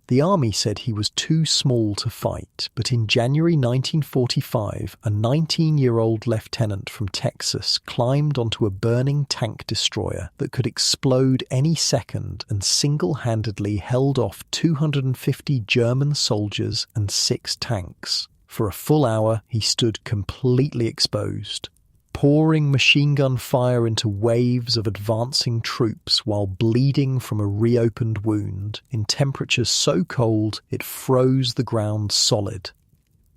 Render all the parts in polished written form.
The army said he was too small to fight, but in January 1945, a 19-year-old lieutenant from Texas climbed onto a burning tank destroyer that could explode any second and single-handedly held off 250 German soldiers and 6 tanks. For a full hour, he stood completely exposed, pouring machine gun fire into waves of advancing troops while bleeding from a reopened wound in temperatures so cold it froze the ground solid.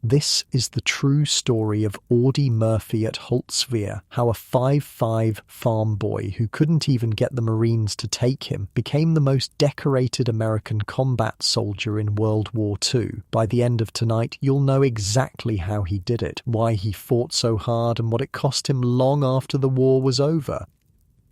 This is the true story of Audie Murphy at Holtzwihr, how a 5'5" farm boy who couldn't even get the Marines to take him became the most decorated American combat soldier in World War II. By the end of tonight, you'll know exactly how he did it, why he fought so hard, and what it cost him long after the war was over.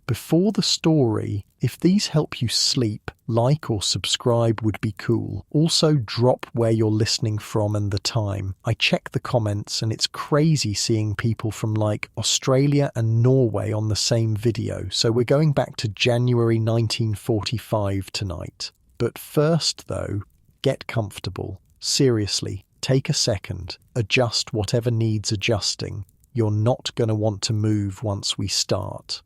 Before the story, if these help you sleep, like or subscribe would be cool. Also drop where you're listening from and the time. I check the comments and it's crazy seeing people from like Australia and Norway on the same video, so we're going back to January 1945 tonight. But first though, get comfortable. Seriously, take a second, adjust whatever needs adjusting. You're not going to want to move once we start.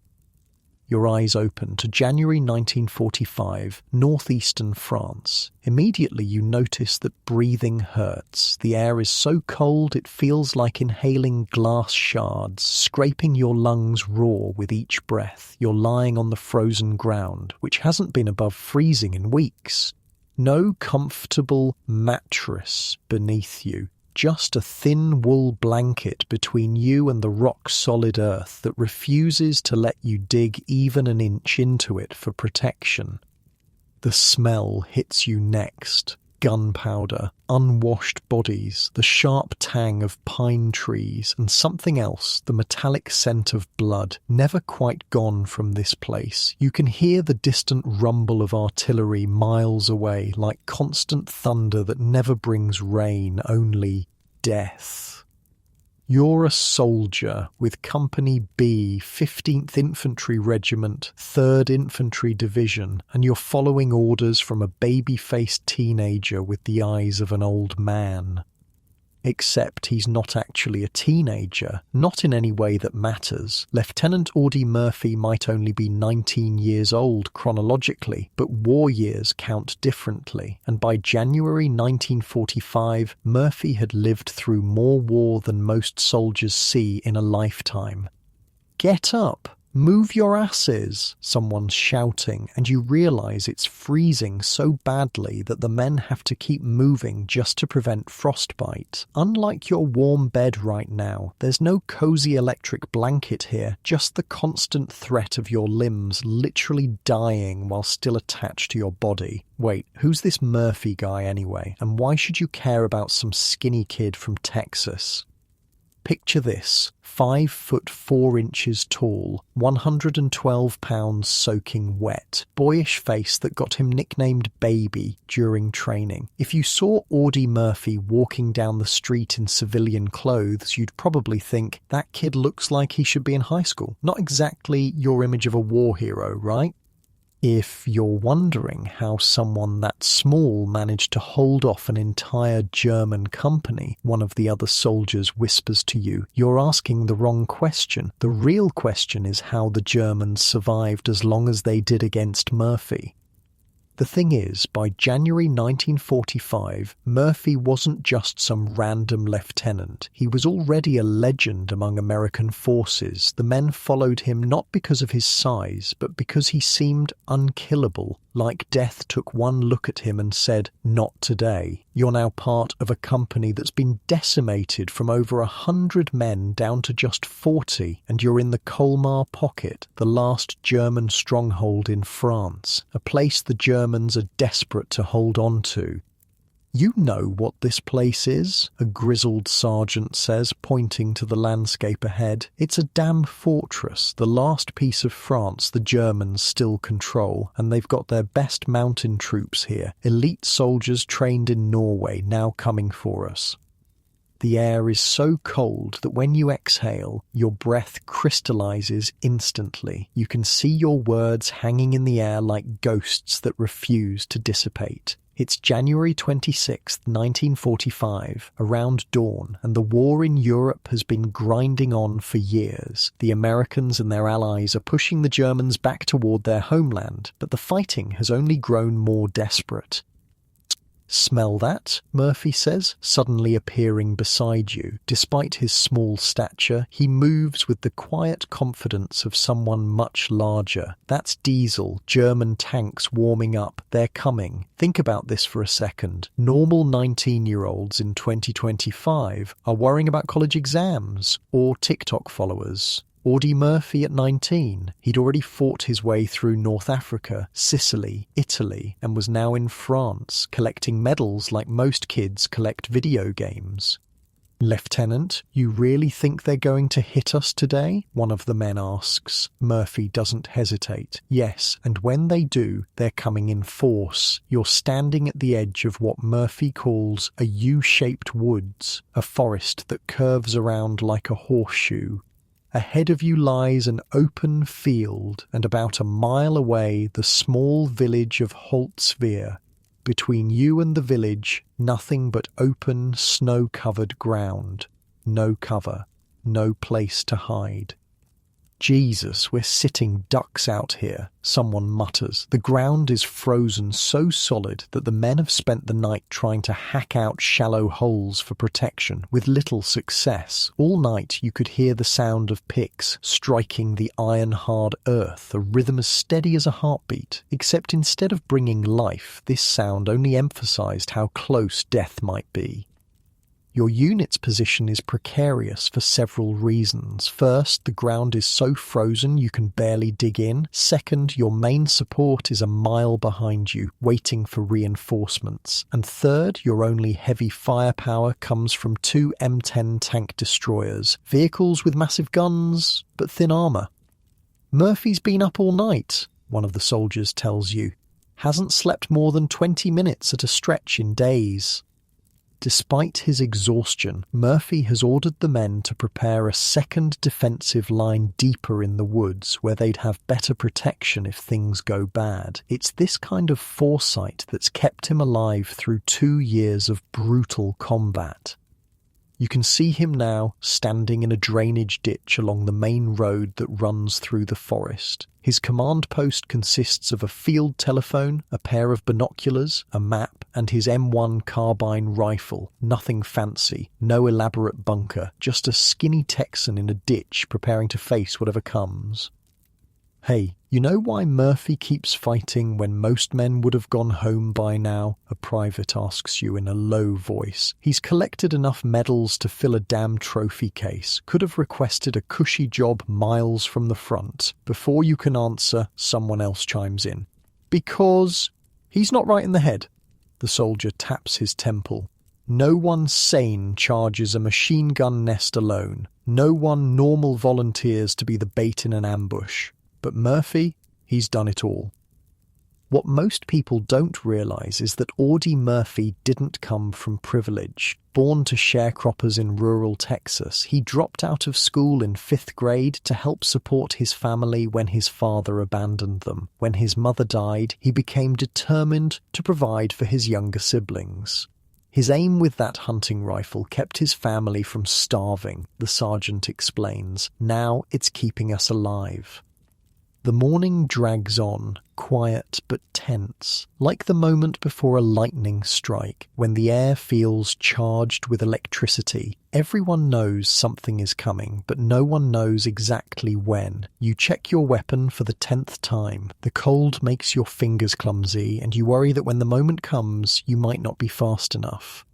Your eyes open to January 1945, northeastern France. Immediately you notice that breathing hurts. The air is so cold it feels like inhaling glass shards, scraping your lungs raw with each breath. You're lying on the frozen ground, which hasn't been above freezing in weeks. No comfortable mattress beneath you. Just a thin wool blanket between you and the rock-solid earth that refuses to let you dig even an inch into it for protection. The smell hits you next. Gunpowder, unwashed bodies, the sharp tang of pine trees, and something else, the metallic scent of blood, never quite gone from this place. You can hear the distant rumble of artillery miles away, like constant thunder that never brings rain, only death. You're a soldier with Company B, 15th Infantry Regiment, 3rd Infantry Division, and you're following orders from a baby-faced teenager with the eyes of an old man. Except he's not actually a teenager, not in any way that matters. Lieutenant Audie Murphy might only be 19 years old chronologically, but war years count differently, and by January 1945, Murphy had lived through more war than most soldiers see in a lifetime. Get up! Move your asses, someone's shouting, and you realize it's freezing so badly that the men have to keep moving just to prevent frostbite. Unlike your warm bed right now, there's no cozy electric blanket here, just the constant threat of your limbs literally dying while still attached to your body. Wait, who's this Murphy guy anyway, and why should you care about some skinny kid from Texas? Picture this, 5 foot 4 inches tall, 112 pounds soaking wet, boyish face that got him nicknamed Baby during training. If you saw Audie Murphy walking down the street in civilian clothes, you'd probably think, that kid looks like he should be in high school. Not exactly your image of a war hero, right? If you're wondering how someone that small managed to hold off an entire German company, one of the other soldiers whispers to you, you're asking the wrong question. The real question is how the Germans survived as long as they did against Murphy. The thing is, by January 1945, Murphy wasn't just some random lieutenant. He was already a legend among American forces. The men followed him not because of his size, but because he seemed unkillable, like death took one look at him and said, "Not today." You're now part of a company that's been decimated from over 100 men down to just 40, and you're in the Colmar Pocket, the last German stronghold in France, a place the Germans are desperate to hold on to. "You know what this place is," a grizzled sergeant says, pointing to the landscape ahead. "It's a damn fortress, the last piece of France the Germans still control, and they've got their best mountain troops here, elite soldiers trained in Norway now coming for us." The air is so cold that when you exhale, your breath crystallizes instantly. You can see your words hanging in the air like ghosts that refuse to dissipate. It's January 26, 1945, around dawn, and the war in Europe has been grinding on for years. The Americans and their allies are pushing the Germans back toward their homeland, but the fighting has only grown more desperate. "Smell that?" Murphy says, suddenly appearing beside you. Despite his small stature, he moves with the quiet confidence of someone much larger. "That's diesel, German tanks warming up. They're coming." Think about this for a second. Normal 19-year-olds in 2025 are worrying about college exams or TikTok followers. Audie Murphy at 19, he'd already fought his way through North Africa, Sicily, Italy, and was now in France, collecting medals like most kids collect video games. "Lieutenant, you really think they're going to hit us today?" one of the men asks. Murphy doesn't hesitate. "Yes, and when they do, they're coming in force. You're standing at the edge of what Murphy calls a U-shaped woods, a forest that curves around like a horseshoe. Ahead of you lies an open field, and about a mile away the small village of Holtzwihr. Between you and the village, nothing but open, snow-covered ground. No cover, no place to hide." "Jesus, we're sitting ducks out here," someone mutters. The ground is frozen so solid that the men have spent the night trying to hack out shallow holes for protection, with little success. All night you could hear the sound of picks striking the iron-hard earth, a rhythm as steady as a heartbeat. Except instead of bringing life, this sound only emphasized how close death might be. Your unit's position is precarious for several reasons. First, the ground is so frozen you can barely dig in. Second, your main support is a mile behind you, waiting for reinforcements. And third, your only heavy firepower comes from 2 M10 tank destroyers, vehicles with massive guns, but thin armour. "Murphy's been up all night," one of the soldiers tells you. "Hasn't slept more than 20 minutes at a stretch in days." Despite his exhaustion, Murphy has ordered the men to prepare a second defensive line deeper in the woods where they'd have better protection if things go bad. It's this kind of foresight that's kept him alive through 2 years of brutal combat. You can see him now standing in a drainage ditch along the main road that runs through the forest. His command post consists of a field telephone, a pair of binoculars, a map, and his M1 carbine rifle. Nothing fancy, no elaborate bunker, just a skinny Texan in a ditch preparing to face whatever comes. "Hey, you know why Murphy keeps fighting when most men would have gone home by now?" a private asks you in a low voice. "He's collected enough medals to fill a damn trophy case, could have requested a cushy job miles from the front." Before you can answer, someone else chimes in. "Because he's not right in the head." The soldier taps his temple. "No one sane charges a machine gun nest alone. No one normal volunteers to be the bait in an ambush. But Murphy, he's done it all." What most people don't realise is that Audie Murphy didn't come from privilege. Born to sharecroppers in rural Texas, he dropped out of school in 5th grade to help support his family when his father abandoned them. When his mother died, he became determined to provide for his younger siblings. His aim with that hunting rifle kept his family from starving, the sergeant explains. Now it's keeping us alive. The morning drags on, quiet but tense, like the moment before a lightning strike, when the air feels charged with electricity. Everyone knows something is coming, but no one knows exactly when. You check your weapon for the 10th time. The cold makes your fingers clumsy, and you worry that when the moment comes, you might not be fast enough.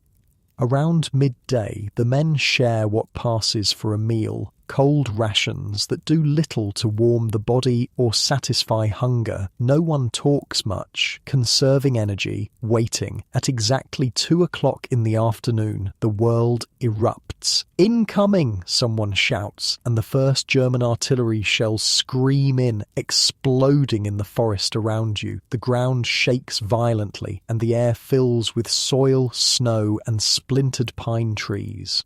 Around midday, the men share what passes for a meal. Cold rations that do little to warm the body or satisfy hunger. No one talks much, conserving energy, waiting. At exactly 2 o'clock in the afternoon, the world erupts. "Incoming!" someone shouts, and the first German artillery shells scream in, exploding in the forest around you. The ground shakes violently, and the air fills with soil, snow, and splintered pine trees.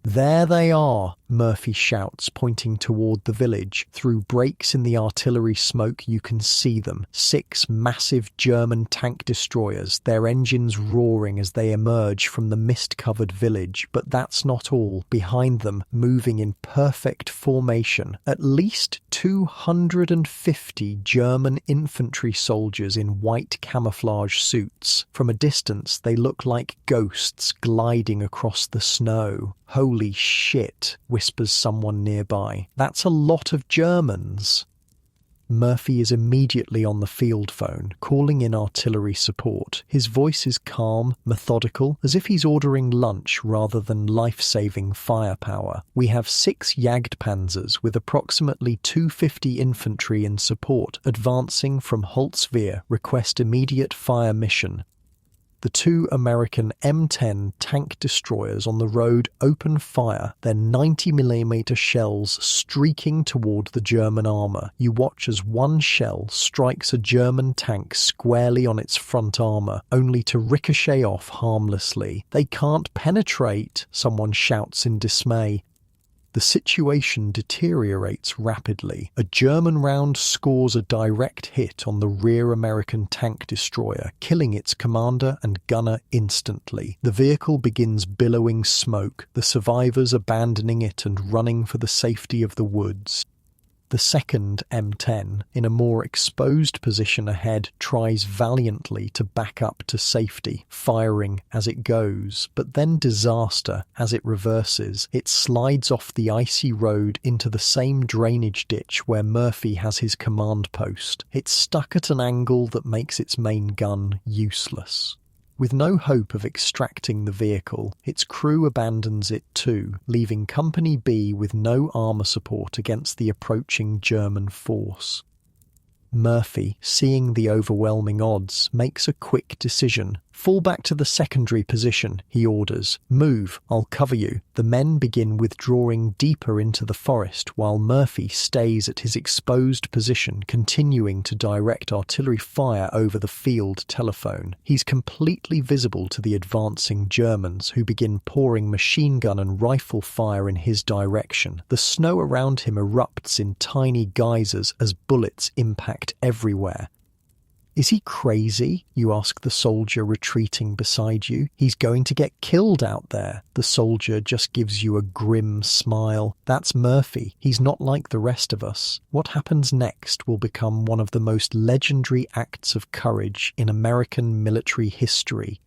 "There they are," Murphy shouts, pointing toward the village. Through breaks in the artillery smoke you can see them. 6 massive German tank destroyers, their engines roaring as they emerge from the mist-covered village. But that's not all. Behind them, moving in perfect formation, at least 250 German infantry soldiers in white camouflage suits. From a distance, they look like ghosts gliding across the snow. "Holy shit," whispers someone nearby. "That's a lot of Germans." Murphy is immediately on the field phone, calling in artillery support. His voice is calm, methodical, as if he's ordering lunch rather than life-saving firepower. "We have 6 Jagdpanzers with approximately 250 infantry in support, advancing from Holzwehr. Request immediate fire mission." The 2 American M10 tank destroyers on the road open fire, their 90mm shells streaking toward the German armour. You watch as one shell strikes a German tank squarely on its front armour, only to ricochet off harmlessly. "They can't penetrate," someone shouts in dismay. The situation deteriorates rapidly. A German round scores a direct hit on the rear American tank destroyer, killing its commander and gunner instantly. The vehicle begins billowing smoke, the survivors abandoning it and running for the safety of the woods. The second M10, in a more exposed position ahead, tries valiantly to back up to safety, firing as it goes, but then disaster as it reverses. It slides off the icy road into the same drainage ditch where Murphy has his command post. It's stuck at an angle that makes its main gun useless. With no hope of extracting the vehicle, its crew abandons it too, leaving Company B with no armour support against the approaching German force. Murphy, seeing the overwhelming odds, makes a quick decision. "Fall back to the secondary position," he orders. "Move, I'll cover you." The men begin withdrawing deeper into the forest, while Murphy stays at his exposed position, continuing to direct artillery fire over the field telephone. He's completely visible to the advancing Germans, who begin pouring machine gun and rifle fire in his direction. The snow around him erupts in tiny geysers as bullets impact everywhere. "Is he crazy?" you ask the soldier retreating beside you. "He's going to get killed out there." The soldier just gives you a grim smile. "That's Murphy. He's not like the rest of us." What happens next will become one of the most legendary acts of courage in American military history.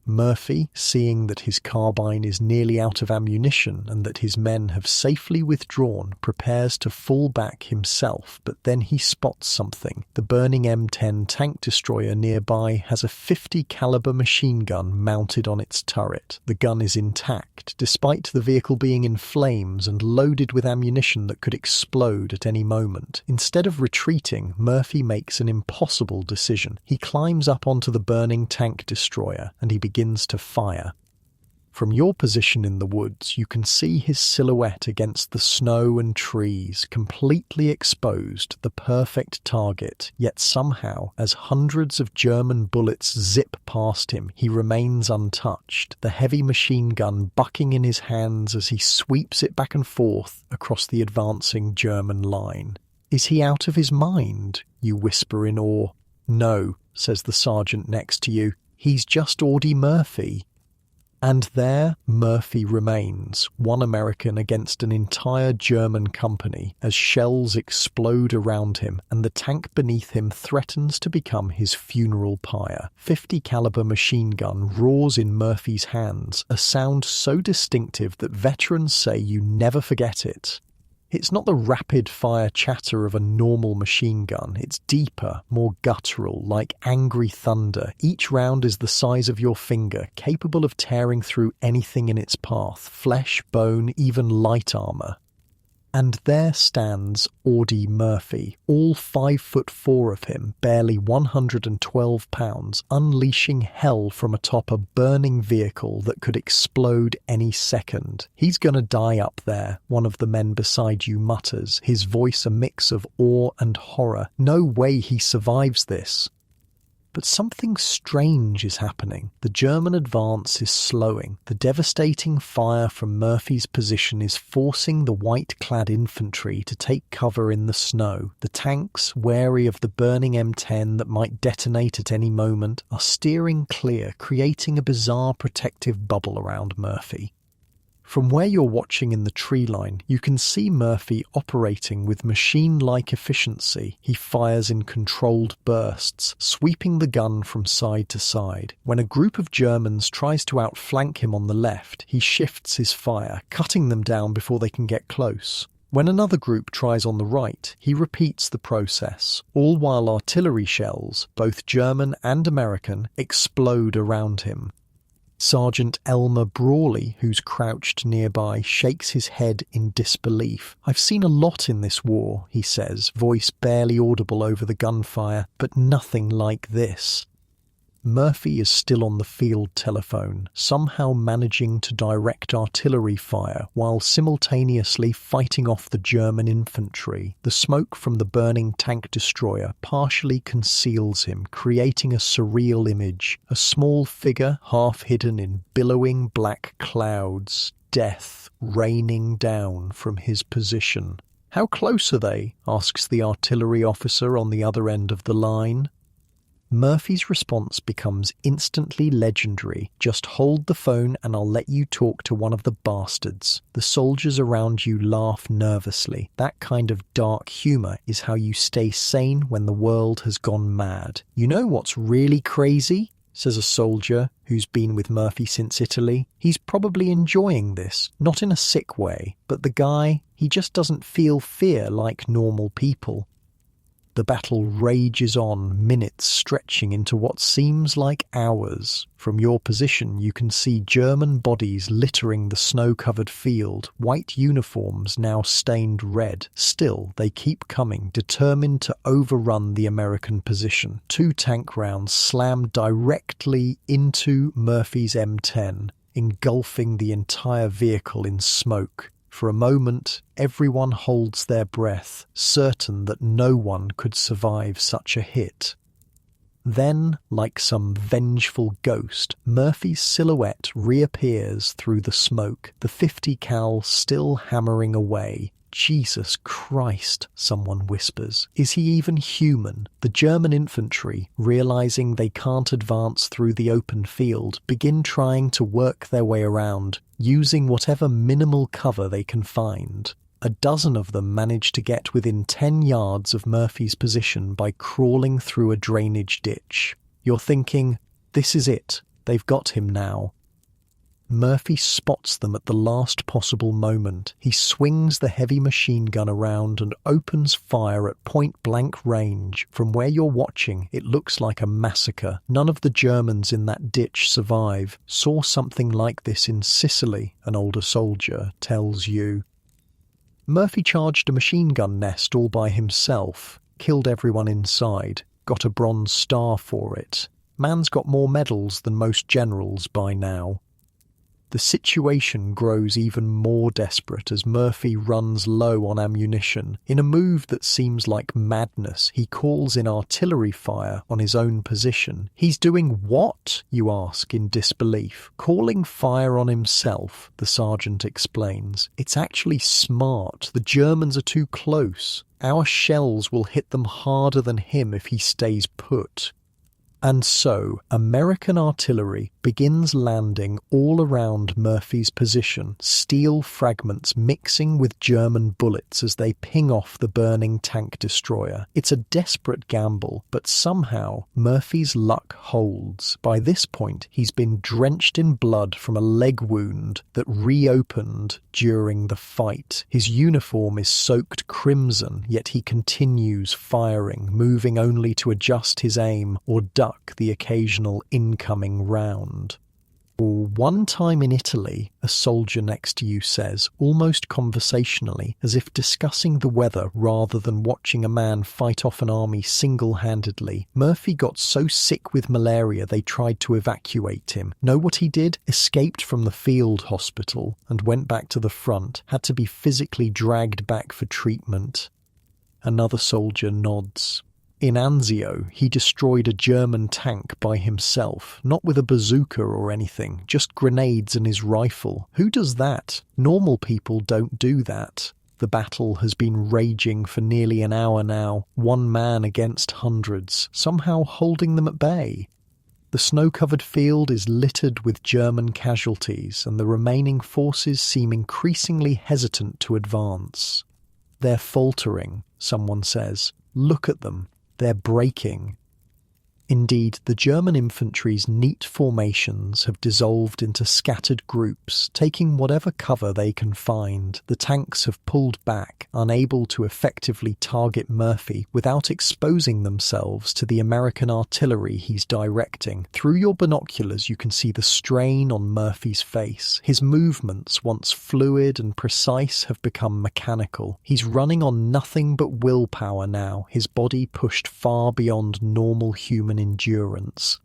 Murphy, seeing that his carbine is nearly out of ammunition and that his men have safely withdrawn, prepares to fall back himself, but then he spots something. The burning M10 tank destroyer nearby has a .50 caliber machine gun mounted on its turret. The gun is intact, despite the vehicle being in flames and loaded with ammunition that could explode at any moment. Instead of retreating, Murphy makes an impossible decision. He climbs up onto the burning tank destroyer and he begins to fire. From your position in the woods, you can see his silhouette against the snow and trees, completely exposed, the perfect target. Yet somehow, as hundreds of German bullets zip past him, he remains untouched, the heavy machine gun bucking in his hands as he sweeps it back and forth across the advancing German line. "Is he out of his mind?" you whisper in awe. "No," says the sergeant next to you. "He's just Audie Murphy." And there Murphy remains, one American against an entire German company, as shells explode around him and the tank beneath him threatens to become his funeral pyre. .50 caliber machine gun roars in Murphy's hands, a sound so distinctive that veterans say you never forget it. It's not the rapid-fire chatter of a normal machine gun. It's deeper, more guttural, like angry thunder. Each round is the size of your finger, capable of tearing through anything in its path, flesh, bone, even light armour. And there stands Audie Murphy, all 5'4" of him, barely 112 pounds, unleashing hell from atop a burning vehicle that could explode any second. "He's gonna die up there," one of the men beside you mutters, his voice a mix of awe and horror. "No way he survives this." But something strange is happening. The German advance is slowing. The devastating fire from Murphy's position is forcing the white-clad infantry to take cover in the snow. The tanks, wary of the burning M10 that might detonate at any moment, are steering clear, creating a bizarre protective bubble around Murphy. From where you're watching in the tree line, you can see Murphy operating with machine-like efficiency. He fires in controlled bursts, sweeping the gun from side to side. When a group of Germans tries to outflank him on the left, he shifts his fire, cutting them down before they can get close. When another group tries on the right, he repeats the process, all while artillery shells, both German and American, explode around him. Sergeant Elmer Brawley, who's crouched nearby, shakes his head in disbelief. "I've seen a lot in this war," he says, voice barely audible over the gunfire, "but nothing like this." Murphy is still on the field telephone, somehow managing to direct artillery fire while simultaneously fighting off the German infantry. The smoke from the burning tank destroyer partially conceals him, creating a surreal image. A small figure half hidden in billowing black clouds, death raining down from his position. "How close are they?" asks the artillery officer on the other end of the line. Murphy's response becomes instantly legendary. "Just hold the phone and I'll let you talk to one of the bastards." The soldiers around you laugh nervously. That kind of dark humor is how you stay sane when the world has gone mad. "You know what's really crazy?" says a soldier who's been with Murphy since Italy. "He's probably enjoying this, not in a sick way, but the guy, he just doesn't feel fear like normal people." The battle rages on, minutes stretching into what seems like hours. From your position, you can see German bodies littering the snow-covered field, white uniforms now stained red. Still, they keep coming, determined to overrun the American position. 2 tank rounds slam directly into Murphy's M10, engulfing the entire vehicle in smoke. For a moment, everyone holds their breath, certain that no one could survive such a hit. Then, like some vengeful ghost, Murphy's silhouette reappears through the smoke, the 50 cal still hammering away. "Jesus Christ," someone whispers. "Is he even human?" The German infantry, realizing they can't advance through the open field, begin trying to work their way around, using whatever minimal cover they can find. A dozen of them manage to get within 10 yards of Murphy's position by crawling through a drainage ditch. You're thinking, this is it, they've got him now. Murphy spots them at the last possible moment. He swings the heavy machine gun around and opens fire at point-blank range. From where you're watching, it looks like a massacre. None of the Germans in that ditch survive. "Saw something like this in Sicily," an older soldier tells you. Murphy charged a machine gun nest all by himself, killed everyone inside, got a Bronze Star for it. Man's got more medals than most generals by now. The situation grows even more desperate as Murphy runs low on ammunition. In a move that seems like madness, he calls in artillery fire on his own position. He's doing what, you ask in disbelief? Calling fire on himself, the sergeant explains. It's actually smart. The Germans are too close. Our shells will hit them harder than him if he stays put. And so, American artillery begins landing all around Murphy's position, steel fragments mixing with German bullets as they ping off the burning tank destroyer. It's a desperate gamble, but somehow Murphy's luck holds. By this point, he's been drenched in blood from a leg wound that reopened during the fight. His uniform is soaked crimson, yet he continues firing, moving only to adjust his aim or duck the occasional incoming round. "One time in Italy," a soldier next to you says, almost conversationally, as if discussing the weather rather than watching a man fight off an army single-handedly, "Murphy got so sick with malaria they tried to evacuate him. Know what he did? Escaped from the field hospital and went back to the front, had to be physically dragged back for treatment." Another soldier nods. In Anzio, he destroyed a German tank by himself, not with a bazooka or anything, just grenades and his rifle. Who does that? Normal people don't do that. The battle has been raging for nearly an hour now, one man against hundreds, somehow holding them at bay. The snow-covered field is littered with German casualties, and the remaining forces seem increasingly hesitant to advance. They're faltering, someone says. Look at them. They're breaking. Indeed, the German infantry's neat formations have dissolved into scattered groups, taking whatever cover they can find. The tanks have pulled back, unable to effectively target Murphy without exposing themselves to the American artillery he's directing. Through your binoculars, you can see the strain on Murphy's face. His movements, once fluid and precise, have become mechanical. He's running on nothing but willpower now, his body pushed far beyond normal human endurance.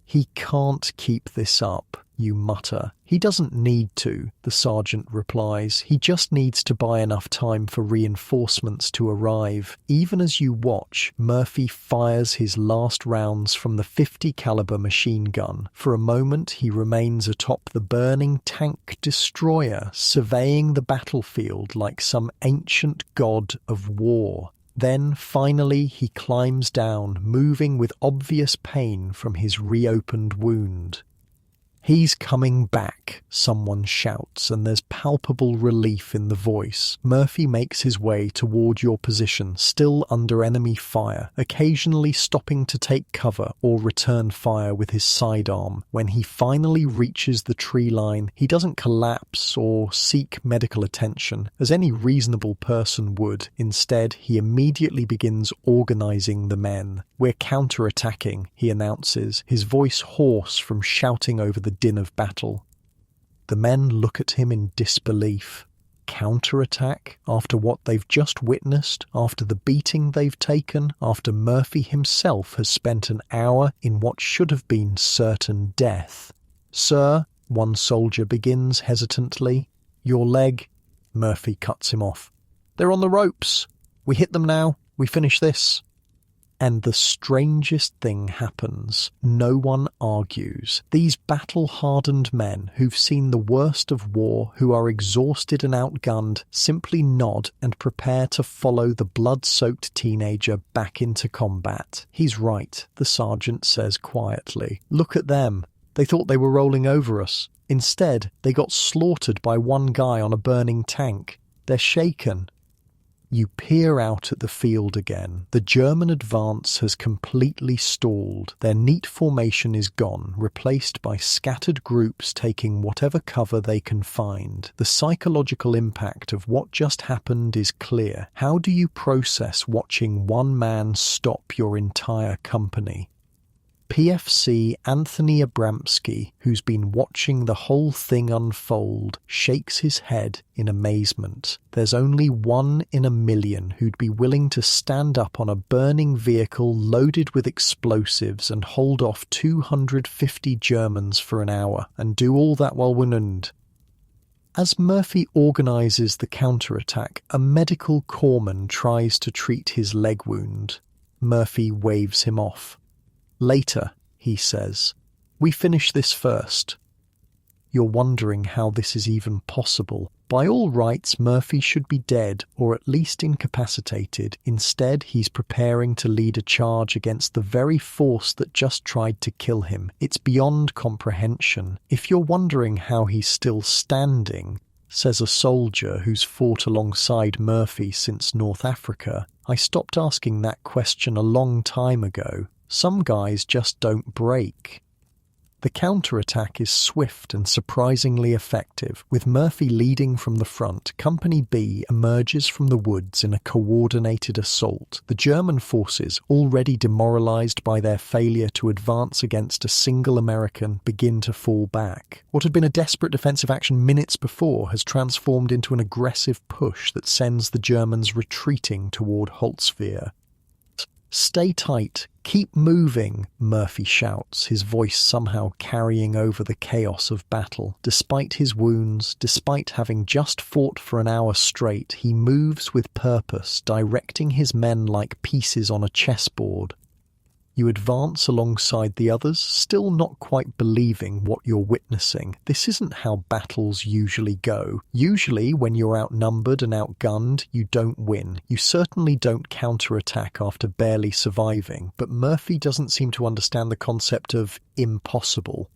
He can't keep this up, you mutter. He doesn't need to, the sergeant replies. He just needs to buy enough time for reinforcements to arrive. Even as you watch, Murphy fires his last rounds from the .50 caliber machine gun. For a moment, he remains atop the burning tank destroyer, surveying the battlefield like some ancient god of war. Then, finally, he climbs down, moving with obvious pain from his reopened wound. "He's coming back," someone shouts, and there's palpable relief in the voice. Murphy makes his way toward your position, still under enemy fire, occasionally stopping to take cover or return fire with his sidearm. When he finally reaches the tree line, he doesn't collapse or seek medical attention, as any reasonable person would. Instead, he immediately begins organizing the men. "We're counterattacking," he announces, his voice hoarse from shouting over the din of battle. The men look at him in disbelief. Counterattack? After what they've just witnessed? After the beating they've taken? After Murphy himself has spent an hour in what should have been certain death? "Sir," one soldier begins hesitantly. "Your leg..." Murphy cuts him off. "They're on the ropes. We hit them now. We finish this." And the strangest thing happens. No one argues. These battle-hardened men who've seen the worst of war, who are exhausted and outgunned, simply nod and prepare to follow the blood-soaked teenager back into combat. "He's right," the sergeant says quietly. "Look at them. They thought they were rolling over us. Instead, they got slaughtered by one guy on a burning tank. They're shaken." You peer out at the field again. The German advance has completely stalled. Their neat formation is gone, replaced by scattered groups taking whatever cover they can find. The psychological impact of what just happened is clear. How do you process watching one man stop your entire company? PFC Anthony Abramsky, who's been watching the whole thing unfold, shakes his head in amazement. There's only one in a million who'd be willing to stand up on a burning vehicle loaded with explosives and hold off 250 Germans for an hour, and do all that while wounded. As Murphy organises the counterattack, a medical corpsman tries to treat his leg wound. Murphy waves him off. "Later," he says. "We finish this first." You're wondering how this is even possible. By all rights, Murphy should be dead, or at least incapacitated. Instead, he's preparing to lead a charge against the very force that just tried to kill him. It's beyond comprehension. If you're wondering how he's still standing, says a soldier who's fought alongside Murphy since North Africa, I stopped asking that question a long time ago. Some guys just don't break. The counterattack is swift and surprisingly effective. With Murphy leading from the front, Company B emerges from the woods in a coordinated assault. The German forces, already demoralized by their failure to advance against a single American, begin to fall back. What had been a desperate defensive action minutes before has transformed into an aggressive push that sends the Germans retreating toward Holtzwihr. "Stay tight, keep moving," Murphy shouts, his voice somehow carrying over the chaos of battle. Despite his wounds, despite having just fought for an hour straight, he moves with purpose, directing his men like pieces on a chessboard. You advance alongside the others, still not quite believing what you're witnessing. This isn't how battles usually go. Usually, when you're outnumbered and outgunned, you don't win. You certainly don't counterattack after barely surviving. But Murphy doesn't seem to understand the concept of impossible.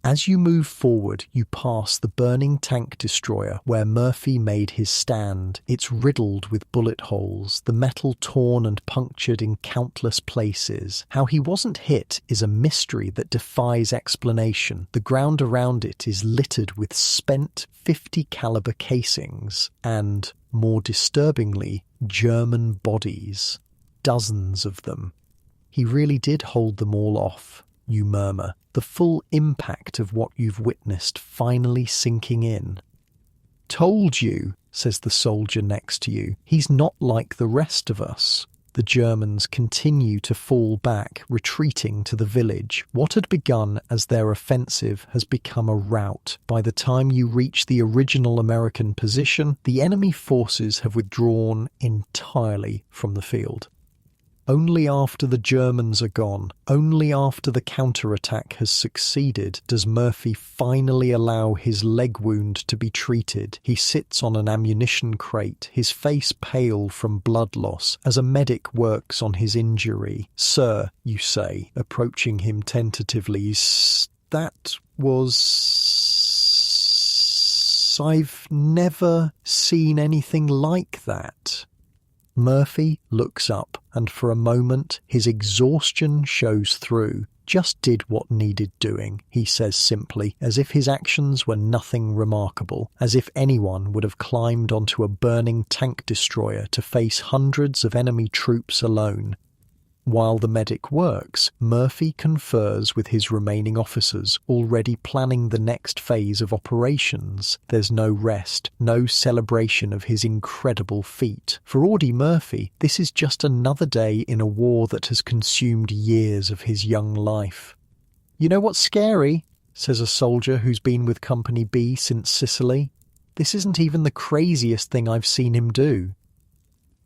As you move forward, you pass the burning tank destroyer where Murphy made his stand. It's riddled with bullet holes, the metal torn and punctured in countless places. How he wasn't hit is a mystery that defies explanation. The ground around it is littered with spent .50 caliber casings and, more disturbingly, German bodies. Dozens of them. He really did hold them all off, you murmur, the full impact of what you've witnessed finally sinking in. "Told you," says the soldier next to you. "He's not like the rest of us." The Germans continue to fall back, retreating to the village. What had begun as their offensive has become a rout. By the time you reach the original American position, the enemy forces have withdrawn entirely from the field. Only after the Germans are gone, only after the counterattack has succeeded, does Murphy finally allow his leg wound to be treated. He sits on an ammunition crate, his face pale from blood loss, as a medic works on his injury. "Sir," you say, approaching him tentatively, "that was... I've never seen anything like that." Murphy looks up, and for a moment his exhaustion shows through. "Just did what needed doing," he says simply, as if his actions were nothing remarkable, as if anyone would have climbed onto a burning tank destroyer to face hundreds of enemy troops alone. While the medic works, Murphy confers with his remaining officers, already planning the next phase of operations. There's no rest, no celebration of his incredible feat. For Audie Murphy, this is just another day in a war that has consumed years of his young life. "You know what's scary?" says a soldier who's been with Company B since Sicily. "This isn't even the craziest thing I've seen him do."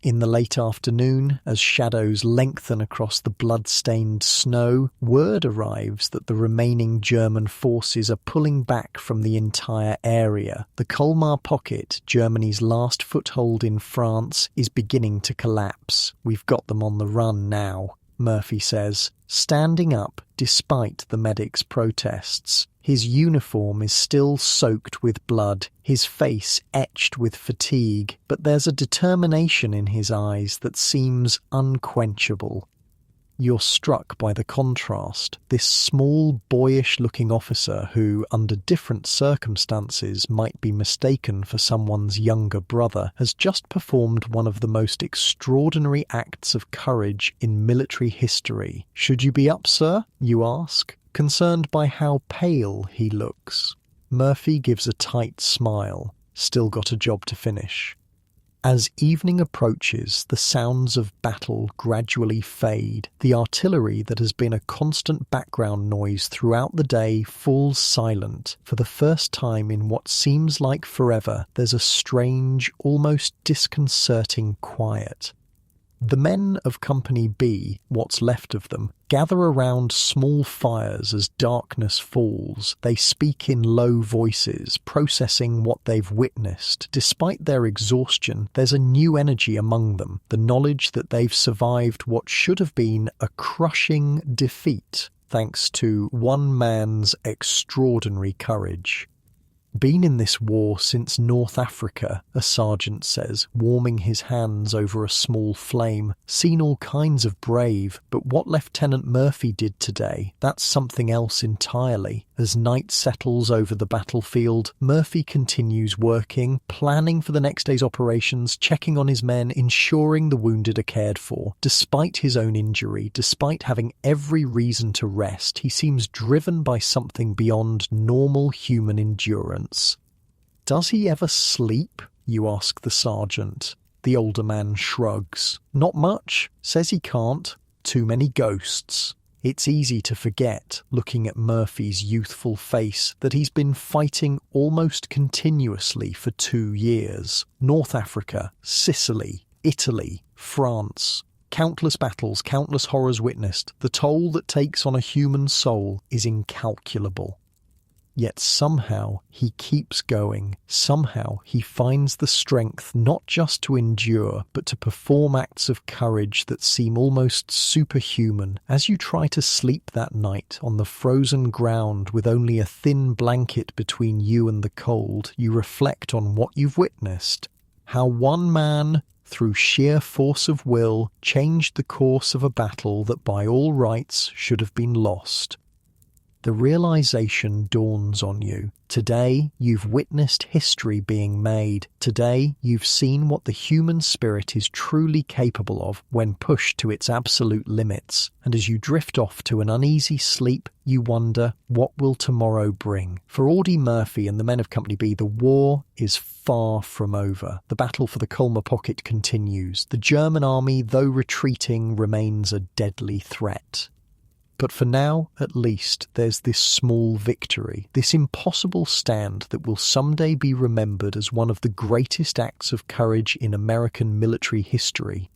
In the late afternoon, as shadows lengthen across the blood-stained snow, word arrives that the remaining German forces are pulling back from the entire area. The Colmar Pocket, Germany's last foothold in France, is beginning to collapse. "We've got them on the run now," Murphy says, standing up despite the medic's protests. His uniform is still soaked with blood, his face etched with fatigue, but there's a determination in his eyes that seems unquenchable. You're struck by the contrast. This small, boyish-looking officer who, under different circumstances, might be mistaken for someone's younger brother, has just performed one of the most extraordinary acts of courage in military history. "Should you be up, sir?" you ask, concerned by how pale he looks. Murphy gives a tight smile. Still got a job to finish. As evening approaches, the sounds of battle gradually fade. The artillery that has been a constant background noise throughout the day falls silent. For the first time in what seems like forever, there's a strange, almost disconcerting quiet. The men of Company B, what's left of them, gather around small fires as darkness falls. They speak in low voices, processing what they've witnessed. Despite their exhaustion, there's a new energy among them, the knowledge that they've survived what should have been a crushing defeat, thanks to one man's extraordinary courage. "Been in this war since North Africa," a sergeant says, warming his hands over a small flame. "Seen all kinds of brave, but what Lieutenant Murphy did today, that's something else entirely." As night settles over the battlefield, Murphy continues working, planning for the next day's operations, checking on his men, ensuring the wounded are cared for. Despite his own injury, despite having every reason to rest, he seems driven by something beyond normal human endurance. "Does he ever sleep?" you ask the sergeant. The older man shrugs. Not much. Says he can't. Too many ghosts. It's easy to forget, looking at Murphy's youthful face, that he's been fighting almost continuously for 2 years. North Africa, Sicily, Italy, France. Countless battles, countless horrors witnessed. The toll that takes on a human soul is incalculable. Yet somehow he keeps going. Somehow he finds the strength not just to endure, but to perform acts of courage that seem almost superhuman. As you try to sleep that night on the frozen ground with only a thin blanket between you and the cold, you reflect on what you've witnessed. How one man, through sheer force of will, changed the course of a battle that by all rights should have been lost. The realization dawns on you. Today, you've witnessed history being made. Today, you've seen what the human spirit is truly capable of when pushed to its absolute limits. And as you drift off to an uneasy sleep, you wonder, what will tomorrow bring? For Audie Murphy and the men of Company B, the war is far from over. The battle for the Colmar Pocket continues. The German army, though retreating, remains a deadly threat. But for now, at least, there's this small victory, this impossible stand that will someday be remembered as one of the greatest acts of courage in American military history.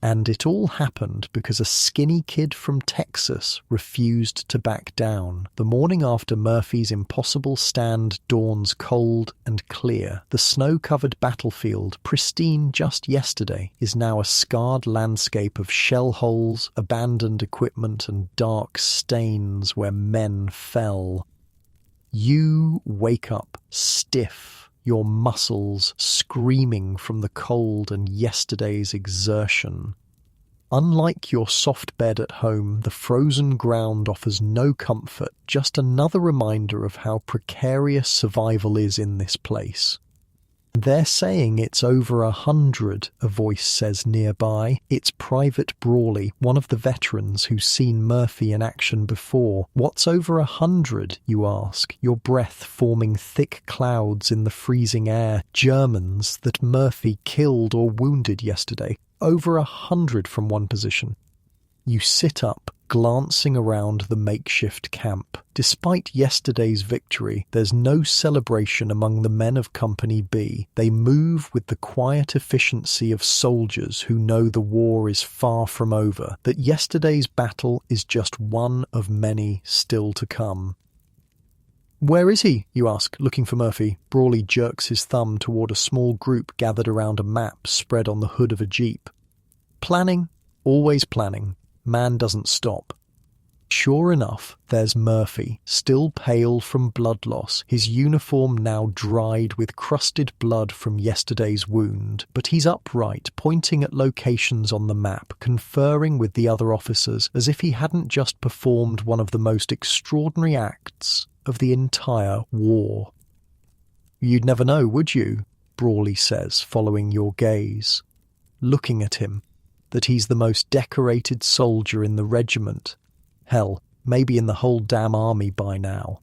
And it all happened because a skinny kid from Texas refused to back down. The morning after Murphy's impossible stand dawns cold and clear. The snow-covered battlefield, pristine just yesterday, is now a scarred landscape of shell holes, abandoned equipment, and dark stains where men fell. You wake up stiff, your muscles screaming from the cold and yesterday's exertion. Unlike your soft bed at home, the frozen ground offers no comfort, just another reminder of how precarious survival is in this place. They're saying it's over 100, a voice says nearby. It's Private Brawley, one of the veterans who's seen Murphy in action before. What's over 100, you ask, your breath forming thick clouds in the freezing air. Germans that Murphy killed or wounded yesterday. Over 100 from one position. You sit up, glancing around the makeshift camp. Despite yesterday's victory, there's no celebration among the men of Company B. They move with the quiet efficiency of soldiers who know the war is far from over, that yesterday's battle is just one of many still to come. "Where is he?" you ask, looking for Murphy. Brawley jerks his thumb toward a small group gathered around a map spread on the hood of a jeep. "Planning, always planning. Man doesn't stop." Sure enough, there's Murphy, still pale from blood loss, his uniform now dried with crusted blood from yesterday's wound. But he's upright, pointing at locations on the map, conferring with the other officers as if he hadn't just performed one of the most extraordinary acts of the entire war. "You'd never know, would you?" Brawley says, following your gaze. Looking at him, that he's the most decorated soldier in the regiment. Hell, maybe in the whole damn army by now.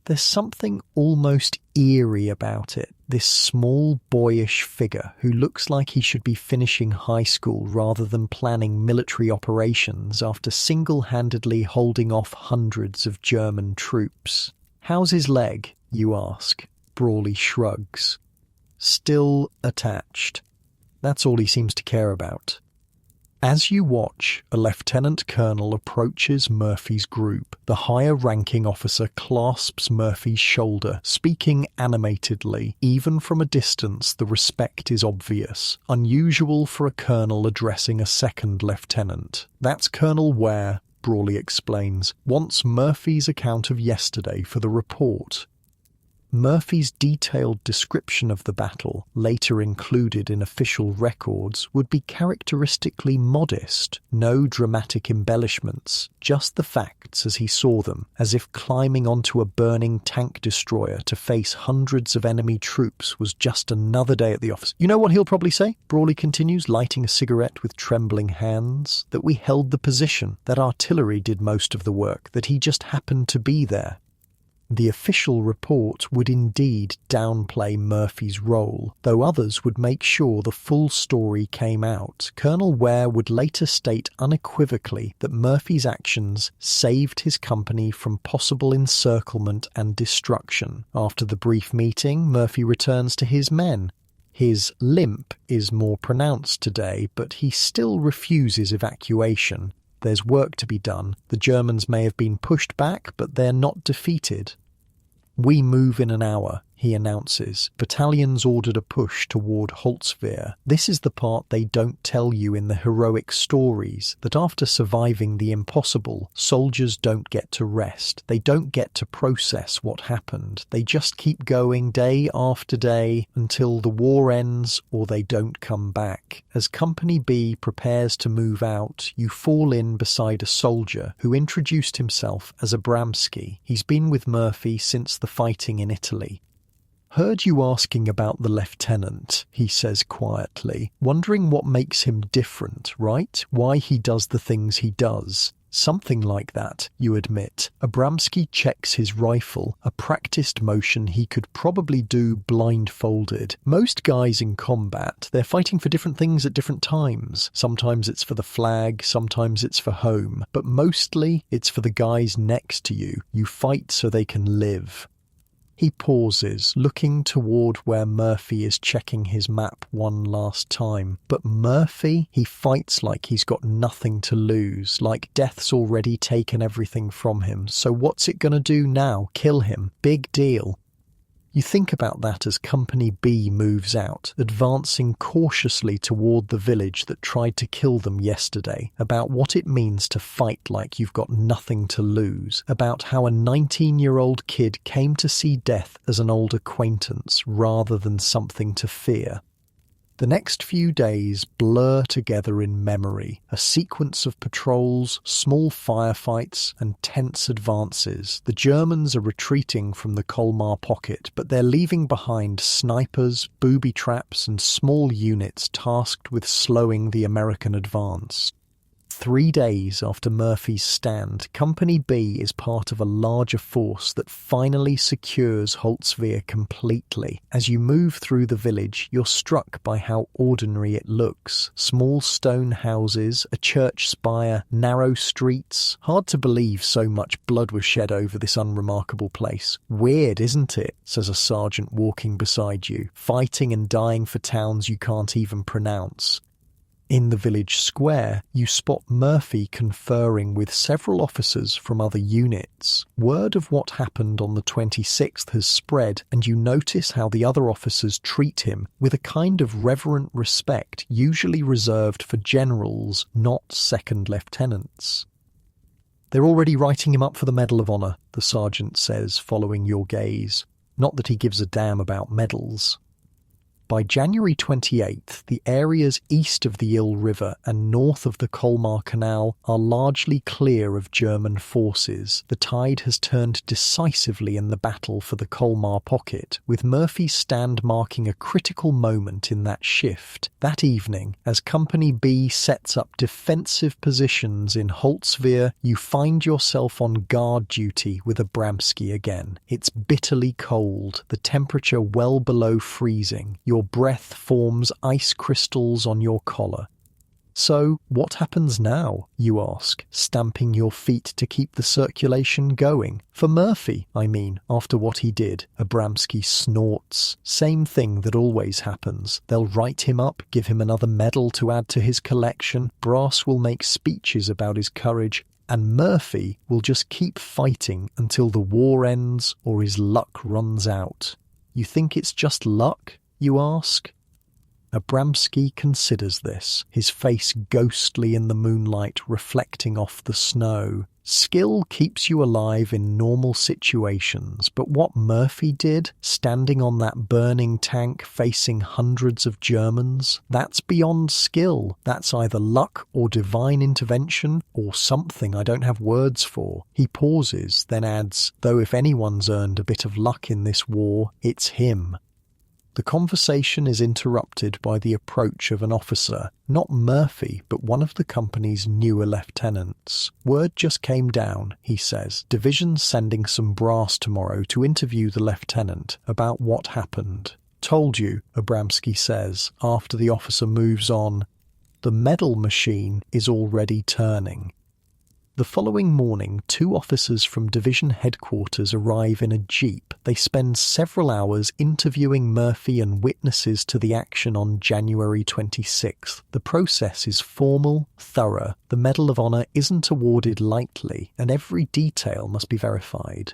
There's something almost eerie about it, this small boyish figure who looks like he should be finishing high school rather than planning military operations after single-handedly holding off hundreds of German troops. "How's his leg?" you ask. Brawley shrugs. "Still attached." That's all he seems to care about. As you watch, a lieutenant colonel approaches Murphy's group. The higher-ranking officer clasps Murphy's shoulder, speaking animatedly. Even from a distance, the respect is obvious. Unusual for a colonel addressing a second lieutenant. "That's Colonel Ware," Brawley explains, "wants Murphy's account of yesterday for the report." Murphy's detailed description of the battle, later included in official records, would be characteristically modest. No dramatic embellishments, just the facts as he saw them, as if climbing onto a burning tank destroyer to face hundreds of enemy troops was just another day at the office. "You know what he'll probably say?" Brawley continues, lighting a cigarette with trembling hands. "That we held the position, that artillery did most of the work, that he just happened to be there." The official report would indeed downplay Murphy's role, though others would make sure the full story came out. Colonel Ware would later state unequivocally that Murphy's actions saved his company from possible encirclement and destruction. After the brief meeting, Murphy returns to his men. His limp is more pronounced today, but he still refuses evacuation. There's work to be done. The Germans may have been pushed back, but they're not defeated. "We move in an hour," he announces. Battalions ordered a push toward Holzwehr. This is the part they don't tell you in the heroic stories, that after surviving the impossible, soldiers don't get to rest. They don't get to process what happened. They just keep going day after day until the war ends or they don't come back. As Company B prepares to move out, you fall in beside a soldier who introduced himself as Abramski. He's been with Murphy since the fighting in Italy. "Heard you asking about the lieutenant," he says quietly, "wondering what makes him different, right? Why he does the things he does." "Something like that," you admit. Abramski checks his rifle, a practiced motion he could probably do blindfolded. Most guys in combat, they're fighting for different things at different times. Sometimes it's for the flag, sometimes it's for home, but mostly it's for the guys next to you. You fight so they can live. He pauses, looking toward where Murphy is checking his map one last time. But Murphy, he fights like he's got nothing to lose, like death's already taken everything from him. So what's it gonna do now? Kill him? Big deal. You think about that as Company B moves out, advancing cautiously toward the village that tried to kill them yesterday, about what it means to fight like you've got nothing to lose, about how a 19-year-old kid came to see death as an old acquaintance rather than something to fear. The next few days blur together in memory, a sequence of patrols, small firefights, and tense advances. The Germans are retreating from the Colmar pocket, but they're leaving behind snipers, booby traps, and small units tasked with slowing the American advance. 3 days after Murphy's stand, Company B is part of a larger force that finally secures Holzwehr completely. As you move through the village, you're struck by how ordinary it looks. Small stone houses, a church spire, narrow streets. Hard to believe so much blood was shed over this unremarkable place. "Weird, isn't it?" says a sergeant walking beside you. "Fighting and dying for towns you can't even pronounce." In the village square, you spot Murphy conferring with several officers from other units. Word of what happened on the 26th has spread, and you notice how the other officers treat him with a kind of reverent respect usually reserved for generals, not second lieutenants. "They're already writing him up for the Medal of Honor," the sergeant says, following your gaze. Not that he gives a damn about medals. By January 28th, the areas east of the Ill River and north of the Colmar Canal are largely clear of German forces. The tide has turned decisively in the battle for the Colmar pocket, with Murphy's stand marking a critical moment in that shift. That evening, as Company B sets up defensive positions in Holzwehr, you find yourself on guard duty with Abramski again. It's bitterly cold, the temperature well below freezing. Your breath forms ice crystals on your collar. "So, what happens now?" you ask, stamping your feet to keep the circulation going. "For Murphy, I mean, after what he did." Abramski snorts. "Same thing that always happens. They'll write him up, give him another medal to add to his collection. Brass will make speeches about his courage, and Murphy will just keep fighting until the war ends or his luck runs out." You think it's just luck, you ask? Abramski considers this, his face ghostly in the moonlight reflecting off the snow. Skill keeps you alive in normal situations, but what Murphy did, standing on that burning tank facing hundreds of Germans, that's beyond skill. That's either luck or divine intervention, or something I don't have words for. He pauses, then adds, "Though if anyone's earned a bit of luck in this war, it's him." The conversation is interrupted by the approach of an officer, not Murphy, but one of the company's newer lieutenants. "Word just came down," he says. "Division's sending some brass tomorrow to interview the lieutenant about what happened." "Told you," Abramsky says, after the officer moves on. "The medal machine is already turning." The following morning, 2 officers from division headquarters arrive in a jeep. They spend several hours interviewing Murphy and witnesses to the action on January 26th. The process is formal, thorough. The Medal of Honor isn't awarded lightly, and every detail must be verified.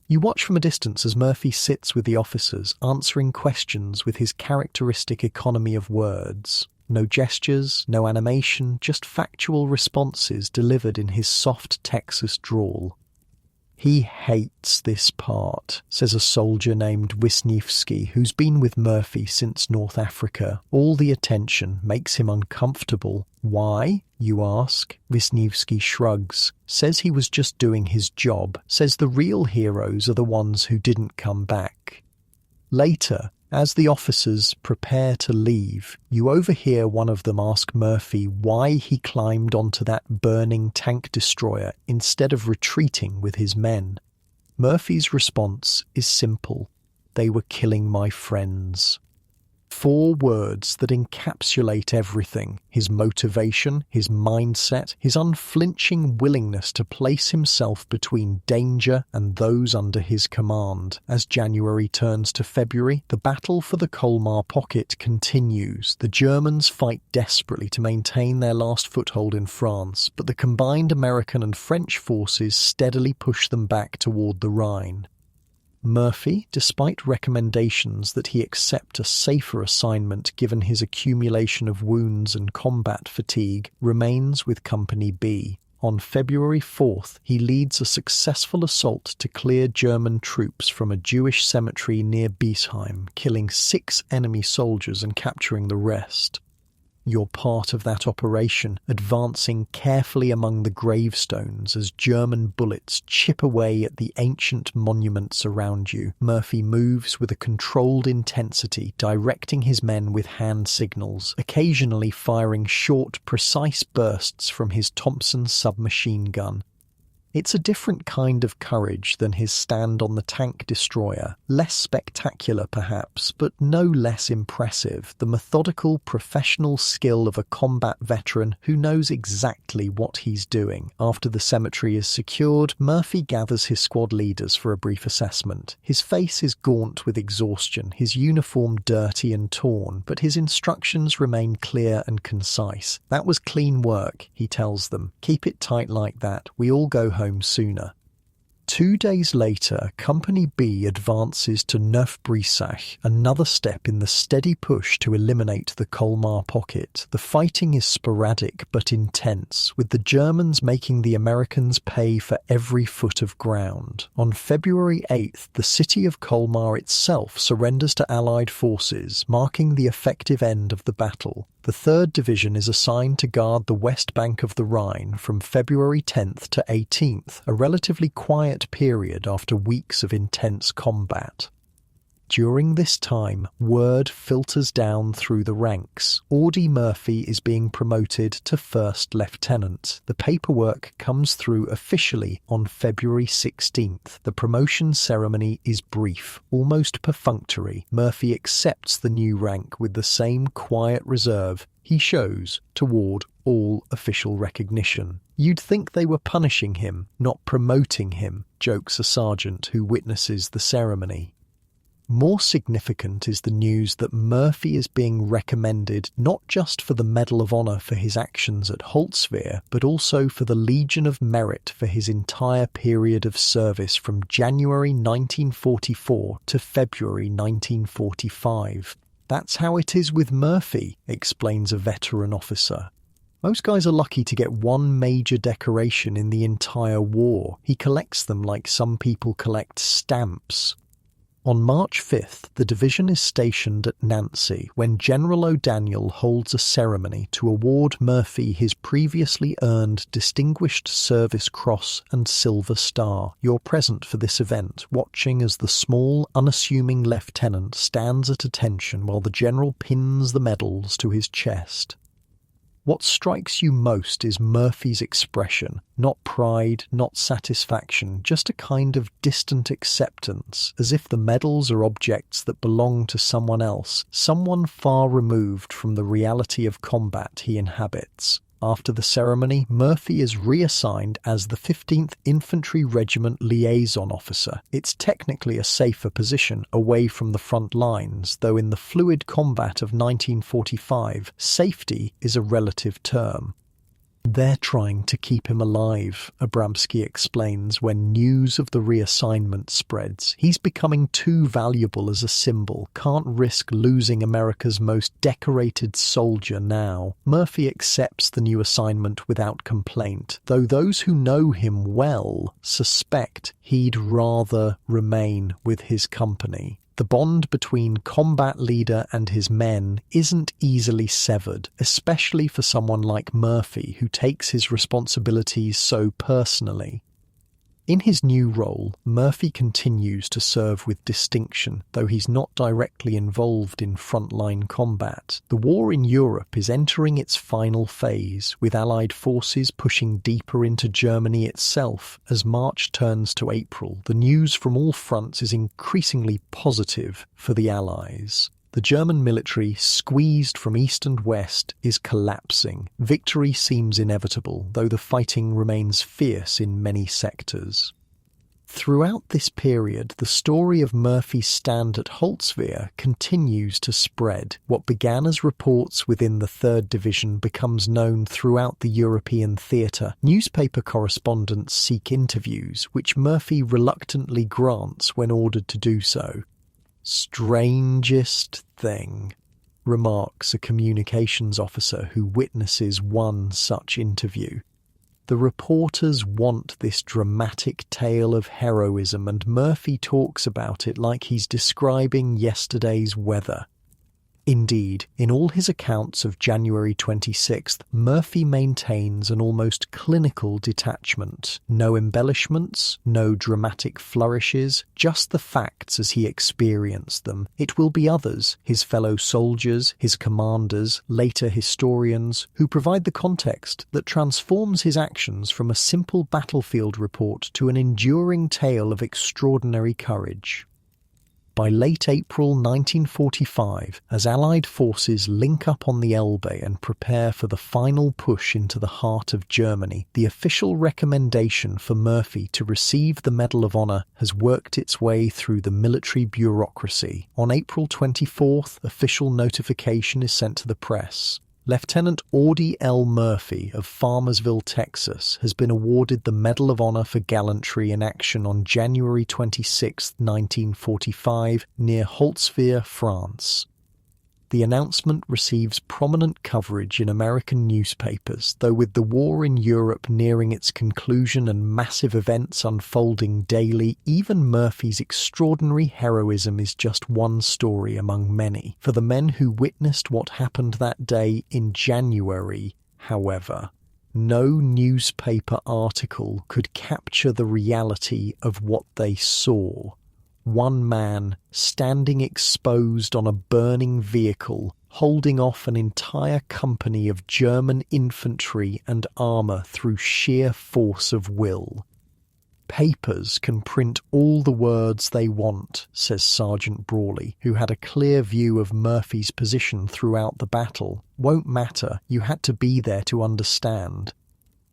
You watch from a distance as Murphy sits with the officers, answering questions with his characteristic economy of words. No gestures, no animation, just factual responses delivered in his soft Texas drawl. "He hates this part," says a soldier named Wisniewski, who's been with Murphy since North Africa. "All the attention makes him uncomfortable." "Why?" you ask. Wisniewski shrugs, says he was just doing his job, says the real heroes are the ones who didn't come back. Later, as the officers prepare to leave, you overhear one of them ask Murphy why he climbed onto that burning tank destroyer instead of retreating with his men. Murphy's response is simple: "They were killing my friends." 4 words that encapsulate everything: his motivation, his mindset, his unflinching willingness to place himself between danger and those under his command. As January turns to February, the battle for the Colmar pocket continues. The Germans fight desperately to maintain their last foothold in France, but the combined American and French forces steadily push them back toward the Rhine. Murphy, despite recommendations that he accept a safer assignment given his accumulation of wounds and combat fatigue, remains with Company B. On February 4th, he leads a successful assault to clear German troops from a Jewish cemetery near Biesheim, killing 6 enemy soldiers and capturing the rest. You're part of that operation, advancing carefully among the gravestones as German bullets chip away at the ancient monuments around you. Murphy moves with a controlled intensity, directing his men with hand signals, occasionally firing short, precise bursts from his Thompson submachine gun. It's a different kind of courage than his stand on the tank destroyer. Less spectacular, perhaps, but no less impressive. The methodical, professional skill of a combat veteran who knows exactly what he's doing. After the cemetery is secured, Murphy gathers his squad leaders for a brief assessment. His face is gaunt with exhaustion, his uniform dirty and torn, but his instructions remain clear and concise. "That was clean work," he tells them. "Keep it tight like that. We all go home sooner." 2 days later, Company B advances to Neuf-Brisach, another step in the steady push to eliminate the Colmar pocket. The fighting is sporadic but intense, with the Germans making the Americans pay for every foot of ground. On February 8th, the city of Colmar itself surrenders to Allied forces, marking the effective end of the battle. The 3rd Division is assigned to guard the west bank of the Rhine from February 10th to 18th, a relatively quiet period after weeks of intense combat. During this time, word filters down through the ranks. Audie Murphy is being promoted to 1st Lieutenant. The paperwork comes through officially on February 16th. The promotion ceremony is brief, almost perfunctory. Murphy accepts the new rank with the same quiet reserve he shows toward all official recognition. "You'd think they were punishing him, not promoting him," jokes a sergeant who witnesses the ceremony. More significant is the news that Murphy is being recommended not just for the Medal of Honor for his actions at Holzwehr, but also for the Legion of Merit for his entire period of service from January 1944 to February 1945. "That's how it is with Murphy," explains a veteran officer. "Most guys are lucky to get one major decoration in the entire war. He collects them like some people collect stamps." On March 5th, the division is stationed at Nancy when General O'Daniel holds a ceremony to award Murphy his previously earned Distinguished Service Cross and Silver Star. You're present for this event, watching as the small, unassuming lieutenant stands at attention while the general pins the medals to his chest. What strikes you most is Murphy's expression, not pride, not satisfaction, just a kind of distant acceptance, as if the medals are objects that belong to someone else, someone far removed from the reality of combat he inhabits. After the ceremony, Murphy is reassigned as the 15th Infantry Regiment Liaison Officer. It's technically a safer position, away from the front lines, though in the fluid combat of 1945, safety is a relative term. They're trying to keep him alive, Abramsky explains when news of the reassignment spreads. He's becoming too valuable as a symbol, can't risk losing America's most decorated soldier now. Murphy accepts the new assignment without complaint, though those who know him well suspect he'd rather remain with his company. The bond between combat leader and his men isn't easily severed, especially for someone like Murphy, who takes his responsibilities so personally. In his new role, Murphy continues to serve with distinction, though he's not directly involved in frontline combat. The war in Europe is entering its final phase, with Allied forces pushing deeper into Germany itself. As March turns to April, the news from all fronts is increasingly positive for the Allies. The German military, squeezed from east and west, is collapsing. Victory seems inevitable, though the fighting remains fierce in many sectors. Throughout this period, the story of Murphy's stand at Holzwehr continues to spread. What began as reports within the 3rd Division becomes known throughout the European theatre. Newspaper correspondents seek interviews, which Murphy reluctantly grants when ordered to do so. "Strangest thing," remarks a communications officer who witnesses one such interview. The reporters want this dramatic tale of heroism, and Murphy talks about it like he's describing yesterday's weather. Indeed, in all his accounts of January 26th, Murphy maintains an almost clinical detachment. No embellishments, no dramatic flourishes, just the facts as he experienced them. It will be others, his fellow soldiers, his commanders, later historians, who provide the context that transforms his actions from a simple battlefield report to an enduring tale of extraordinary courage. By late April 1945, as Allied forces link up on the Elbe and prepare for the final push into the heart of Germany, the official recommendation for Murphy to receive the Medal of Honor has worked its way through the military bureaucracy. On April 24th, official notification is sent to the press. Lieutenant Audie L. Murphy of Farmersville, Texas, has been awarded the Medal of Honor for gallantry in action on January 26, 1945, near Holzwehr, France. The announcement receives prominent coverage in American newspapers, though with the war in Europe nearing its conclusion and massive events unfolding daily, even Murphy's extraordinary heroism is just one story among many. For the men who witnessed what happened that day in January, however, no newspaper article could capture the reality of what they saw. One man standing exposed on a burning vehicle, holding off an entire company of German infantry and armour through sheer force of will. "Papers can print all the words they want," says Sergeant Brawley, who had a clear view of Murphy's position throughout the battle. "Won't matter, you had to be there to understand."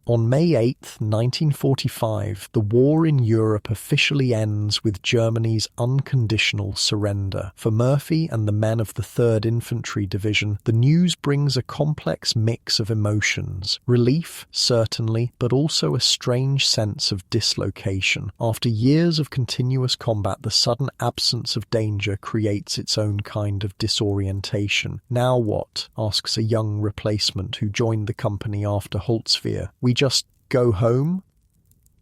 On May 8, 1945, the war in Europe officially ends with Germany's unconditional surrender. For Murphy and the men of the 3rd Infantry Division, the news brings a complex mix of emotions. Relief, certainly, but also a strange sense of dislocation. After years of continuous combat, the sudden absence of danger creates its own kind of disorientation. "Now what?" asks a young replacement who joined the company after Holzwehr. "We just go home?"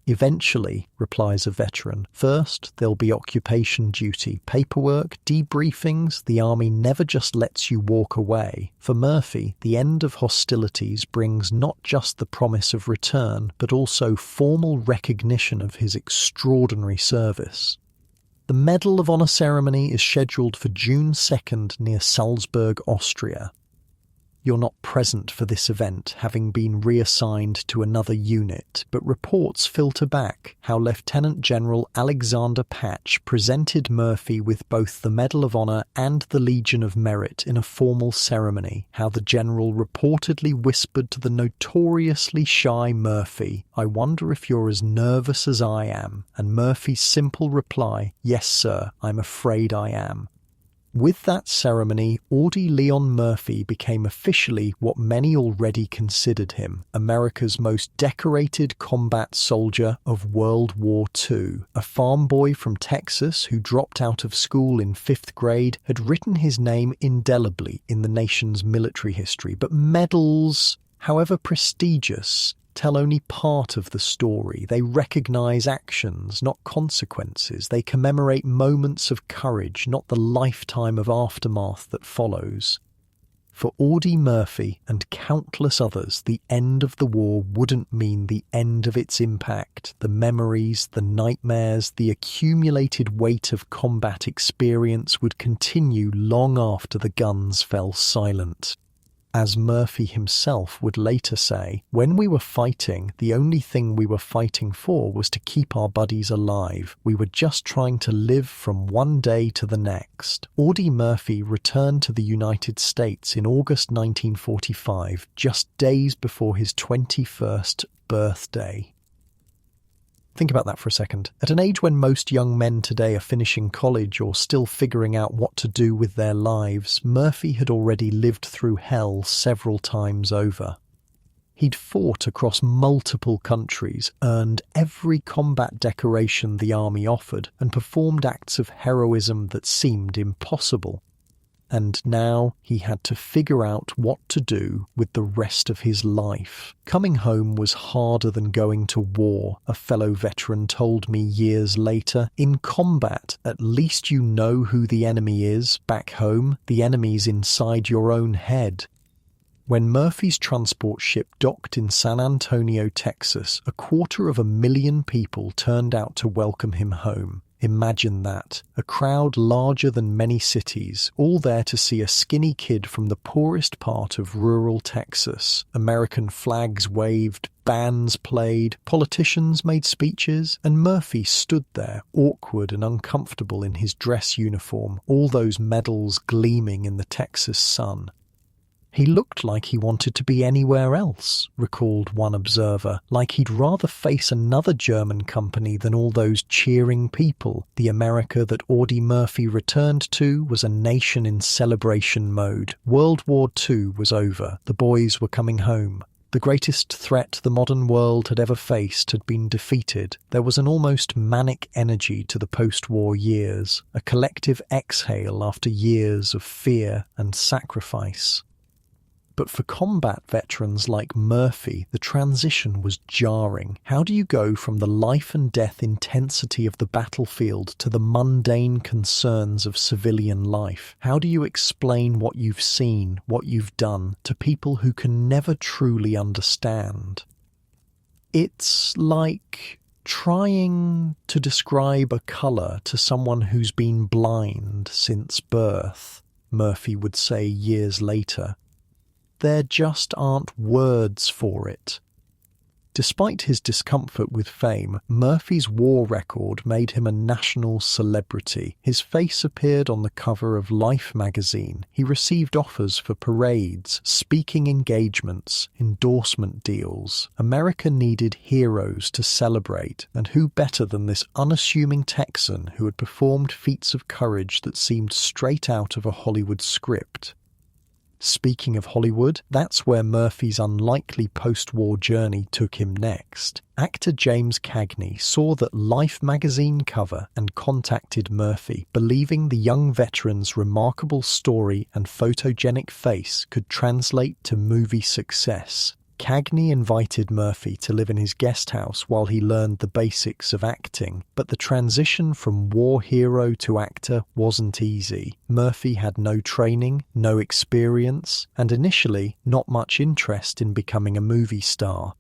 Eventually, replies a veteran. First, there'll be occupation duty, paperwork, debriefings. The army never just lets you walk away. For Murphy, the end of hostilities brings not just the promise of return, but also formal recognition of his extraordinary service. The Medal of Honor ceremony is scheduled for June 2nd near Salzburg, Austria. You're not present for this event, having been reassigned to another unit, but reports filter back how Lieutenant General Alexander Patch presented Murphy with both the Medal of Honor and the Legion of Merit in a formal ceremony, how the general reportedly whispered to the notoriously shy Murphy, "I wonder if you're as nervous as I am," and Murphy's simple reply, "Yes, sir, I'm afraid I am." With that ceremony, Audie Leon Murphy became officially what many already considered him, America's most decorated combat soldier of World War II. A farm boy from Texas who dropped out of school in 5th grade had written his name indelibly in the nation's military history, but medals, however prestigious, tell only part of the story. They recognize actions, not consequences. They commemorate moments of courage, not the lifetime of aftermath that follows. For Audie Murphy and countless others, the end of the war wouldn't mean the end of its impact. The memories, the nightmares, the accumulated weight of combat experience would continue long after the guns fell silent. As Murphy himself would later say, "When we were fighting, the only thing we were fighting for was to keep our buddies alive. We were just trying to live from one day to the next." Audie Murphy returned to the United States in August 1945, just days before his 21st birthday. Think about that for a second. At an age when most young men today are finishing college or still figuring out what to do with their lives, Murphy had already lived through hell several times over. He'd fought across multiple countries, earned every combat decoration the army offered, and performed acts of heroism that seemed impossible. And now he had to figure out what to do with the rest of his life. Coming home was harder than going to war, a fellow veteran told me years later. In combat, at least you know who the enemy is. Back home, the enemy's inside your own head. When Murphy's transport ship docked in San Antonio, Texas, 250,000 people turned out to welcome him home. Imagine that, a crowd larger than many cities, all there to see a skinny kid from the poorest part of rural Texas. American flags waved, bands played, politicians made speeches, and Murphy stood there, awkward and uncomfortable in his dress uniform, all those medals gleaming in the Texas sun. "He looked like he wanted to be anywhere else," recalled one observer, "like he'd rather face another German company than all those cheering people." The America that Audie Murphy returned to was a nation in celebration mode. World War II was over. The boys were coming home. The greatest threat the modern world had ever faced had been defeated. There was an almost manic energy to the post-war years, a collective exhale after years of fear and sacrifice. But for combat veterans like Murphy, the transition was jarring. How do you go from the life and death intensity of the battlefield to the mundane concerns of civilian life? How do you explain what you've seen, what you've done, to people who can never truly understand? It's like trying to describe a colour to someone who's been blind since birth, Murphy would say years later. There just aren't words for it. Despite his discomfort with fame, Murphy's war record made him a national celebrity. His face appeared on the cover of Life magazine. He received offers for parades, speaking engagements, endorsement deals. America needed heroes to celebrate, and who better than this unassuming Texan who had performed feats of courage that seemed straight out of a Hollywood script? Speaking of Hollywood, that's where Murphy's unlikely post-war journey took him next. Actor James Cagney saw that Life magazine cover and contacted Murphy, believing the young veteran's remarkable story and photogenic face could translate to movie success. Cagney invited Murphy to live in his guest house while he learned the basics of acting, but the transition from war hero to actor wasn't easy. Murphy had no training, no experience, and initially not much interest in becoming a movie star.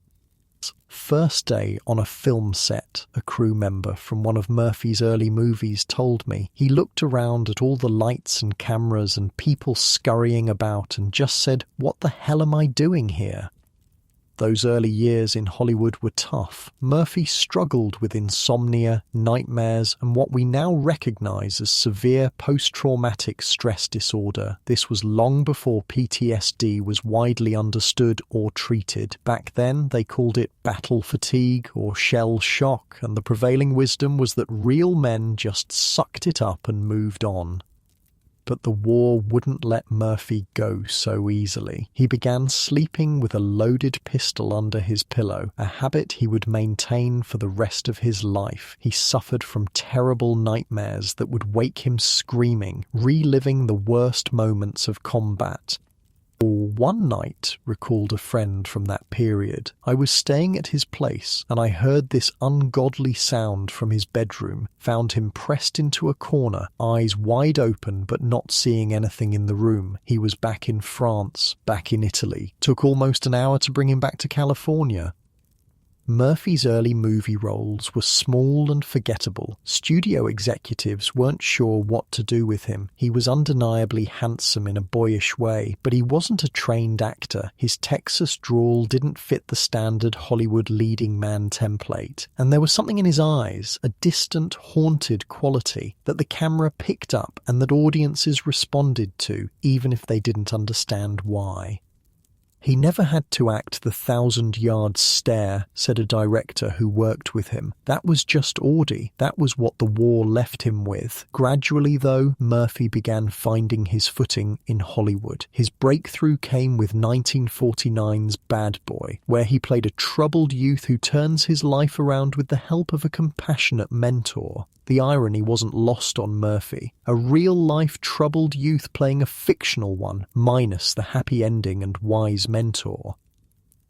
First day on a film set, a crew member from one of Murphy's early movies told me. He looked around at all the lights and cameras and people scurrying about and just said, "What the hell am I doing here?" Those early years in Hollywood were tough. Murphy struggled with insomnia, nightmares, and what we now recognize as severe post-traumatic stress disorder. This was long before PTSD was widely understood or treated. Back then, they called it battle fatigue or shell shock, and the prevailing wisdom was that real men just sucked it up and moved on. But the war wouldn't let Murphy go so easily. He began sleeping with a loaded pistol under his pillow, a habit he would maintain for the rest of his life. He suffered from terrible nightmares that would wake him screaming, reliving the worst moments of combat. One night, recalled a friend from that period, I was staying at his place and I heard this ungodly sound from his bedroom, found him pressed into a corner, eyes wide open but not seeing anything in the room. He was back in France, back in Italy. Took almost an hour to bring him back to California. Murphy's early movie roles were small and forgettable. Studio executives weren't sure what to do with him. He was undeniably handsome in a boyish way, but he wasn't a trained actor. His Texas drawl didn't fit the standard Hollywood leading man template. And there was something in his eyes, a distant, haunted quality, that the camera picked up and that audiences responded to, even if they didn't understand why. He never had to act the 1,000-yard stare, said a director who worked with him. That was just Audie. That was what the war left him with. Gradually, though, Murphy began finding his footing in Hollywood. His breakthrough came with 1949's Bad Boy, where he played a troubled youth who turns his life around with the help of a compassionate mentor. The irony wasn't lost on Murphy. A real-life troubled youth playing a fictional one, minus the happy ending and wise mentor.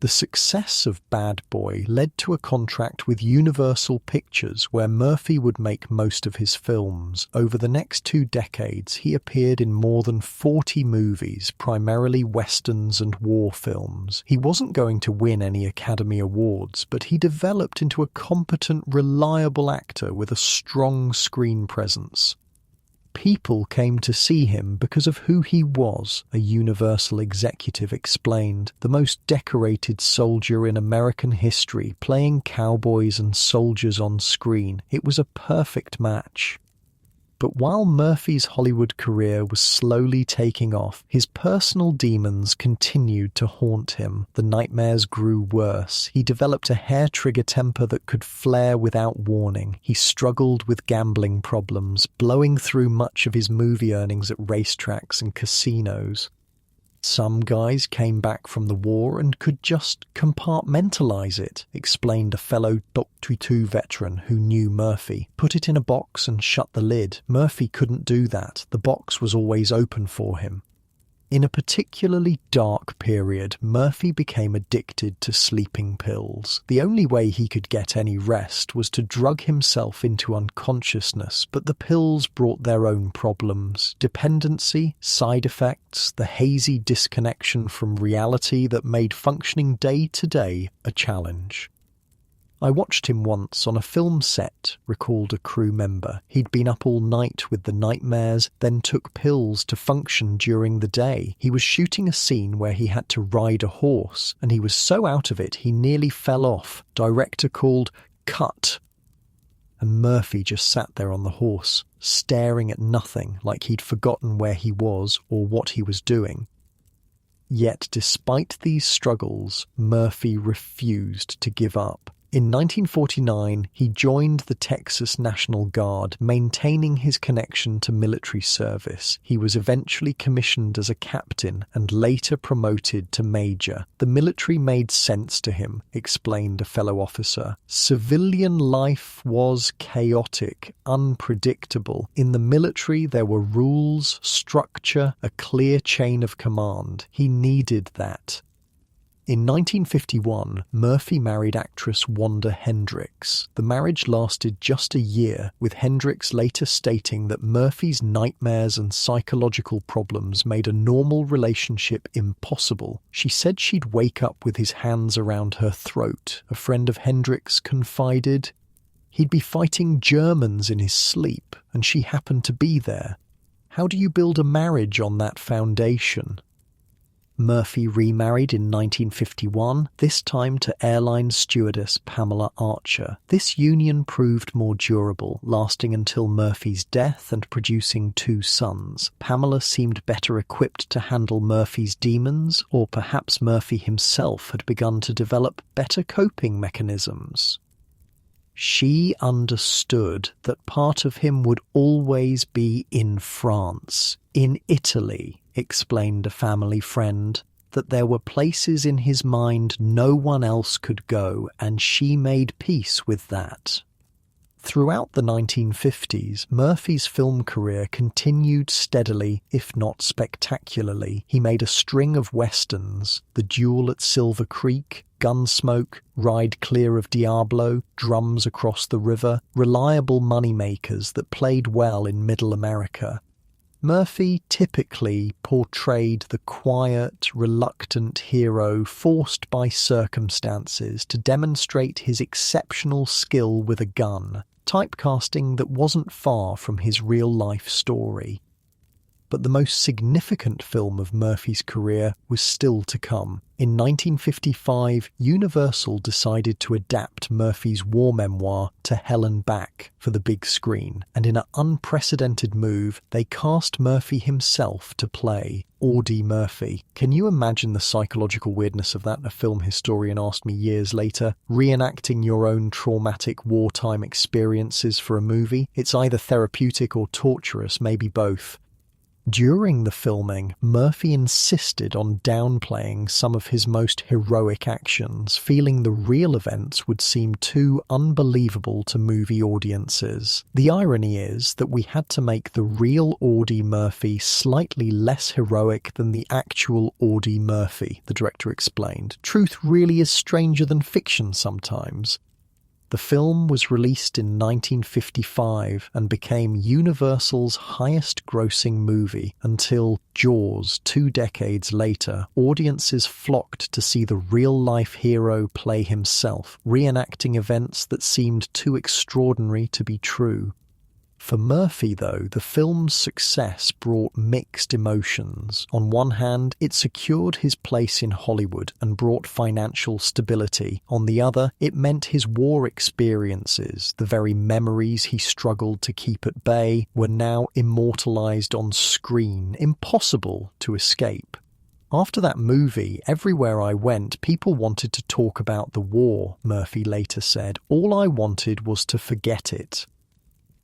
The success of Bad Boy led to a contract with Universal Pictures where Murphy would make most of his films. Over the next 2 decades, he appeared in more than 40 movies, primarily westerns and war films. He wasn't going to win any Academy Awards, but he developed into a competent, reliable actor with a strong screen presence. People came to see him because of who he was, a Universal executive explained. The most decorated soldier in American history, playing cowboys and soldiers on screen. It was a perfect match. But while Murphy's Hollywood career was slowly taking off, his personal demons continued to haunt him. The nightmares grew worse. He developed a hair-trigger temper that could flare without warning. He struggled with gambling problems, blowing through much of his movie earnings at racetracks and casinos. Some guys came back from the war and could just compartmentalize it, explained a fellow WW2 veteran who knew Murphy. Put it in a box and shut the lid. Murphy couldn't do that. The box was always open for him. In a particularly dark period, Murphy became addicted to sleeping pills. The only way he could get any rest was to drug himself into unconsciousness, but the pills brought their own problems. Dependency, side effects, the hazy disconnection from reality that made functioning day to day a challenge. I watched him once on a film set, recalled a crew member. He'd been up all night with the nightmares, then took pills to function during the day. He was shooting a scene where he had to ride a horse, and he was so out of it he nearly fell off. Director called, "Cut." And Murphy just sat there on the horse, staring at nothing, like he'd forgotten where he was or what he was doing. Yet despite these struggles, Murphy refused to give up. In 1949, he joined the Texas National Guard, maintaining his connection to military service. He was eventually commissioned as a captain and later promoted to major. The military made sense to him, explained a fellow officer. Civilian life was chaotic, unpredictable. In the military, there were rules, structure, a clear chain of command. He needed that. In 1951, Murphy married actress Wanda Hendricks. The marriage lasted just a year, with Hendricks later stating that Murphy's nightmares and psychological problems made a normal relationship impossible. She said she'd wake up with his hands around her throat. A friend of Hendricks confided, "He'd be fighting Germans in his sleep, and she happened to be there. How do you build a marriage on that foundation?" Murphy remarried in 1951, this time to airline stewardess Pamela Archer. This union proved more durable, lasting until Murphy's death and producing 2 sons. Pamela seemed better equipped to handle Murphy's demons, or perhaps Murphy himself had begun to develop better coping mechanisms. She understood that part of him would always be in France, in Italy, explained a family friend, that there were places in his mind no one else could go, and she made peace with that. Throughout the 1950s, Murphy's film career continued steadily, if not spectacularly. He made a string of westerns: The Duel at Silver Creek, Gunsmoke, Ride Clear of Diablo, Drums Across the River, reliable moneymakers that played well in Middle America. Murphy typically portrayed the quiet, reluctant hero forced by circumstances to demonstrate his exceptional skill with a gun, typecasting that wasn't far from his real-life story. But the most significant film of Murphy's career was still to come. In 1955, Universal decided to adapt Murphy's war memoir To Hell and Back for the big screen, and in an unprecedented move, they cast Murphy himself to play Audie Murphy. Can you imagine the psychological weirdness of that? A film historian asked me years later. Reenacting your own traumatic wartime experiences for a movie? It's either therapeutic or torturous, maybe both. During the filming, Murphy insisted on downplaying some of his most heroic actions, feeling the real events would seem too unbelievable to movie audiences. The irony is that we had to make the real Audie Murphy slightly less heroic than the actual Audie Murphy, the director explained. Truth really is stranger than fiction sometimes. The film was released in 1955 and became Universal's highest-grossing movie until Jaws 2 decades later. Audiences flocked to see the real-life hero play himself, reenacting events that seemed too extraordinary to be true. For Murphy, though, the film's success brought mixed emotions. On one hand, it secured his place in Hollywood and brought financial stability. On the other, it meant his war experiences, the very memories he struggled to keep at bay, were now immortalized on screen, impossible to escape. After that movie, everywhere I went, people wanted to talk about the war, Murphy later said. All I wanted was to forget it.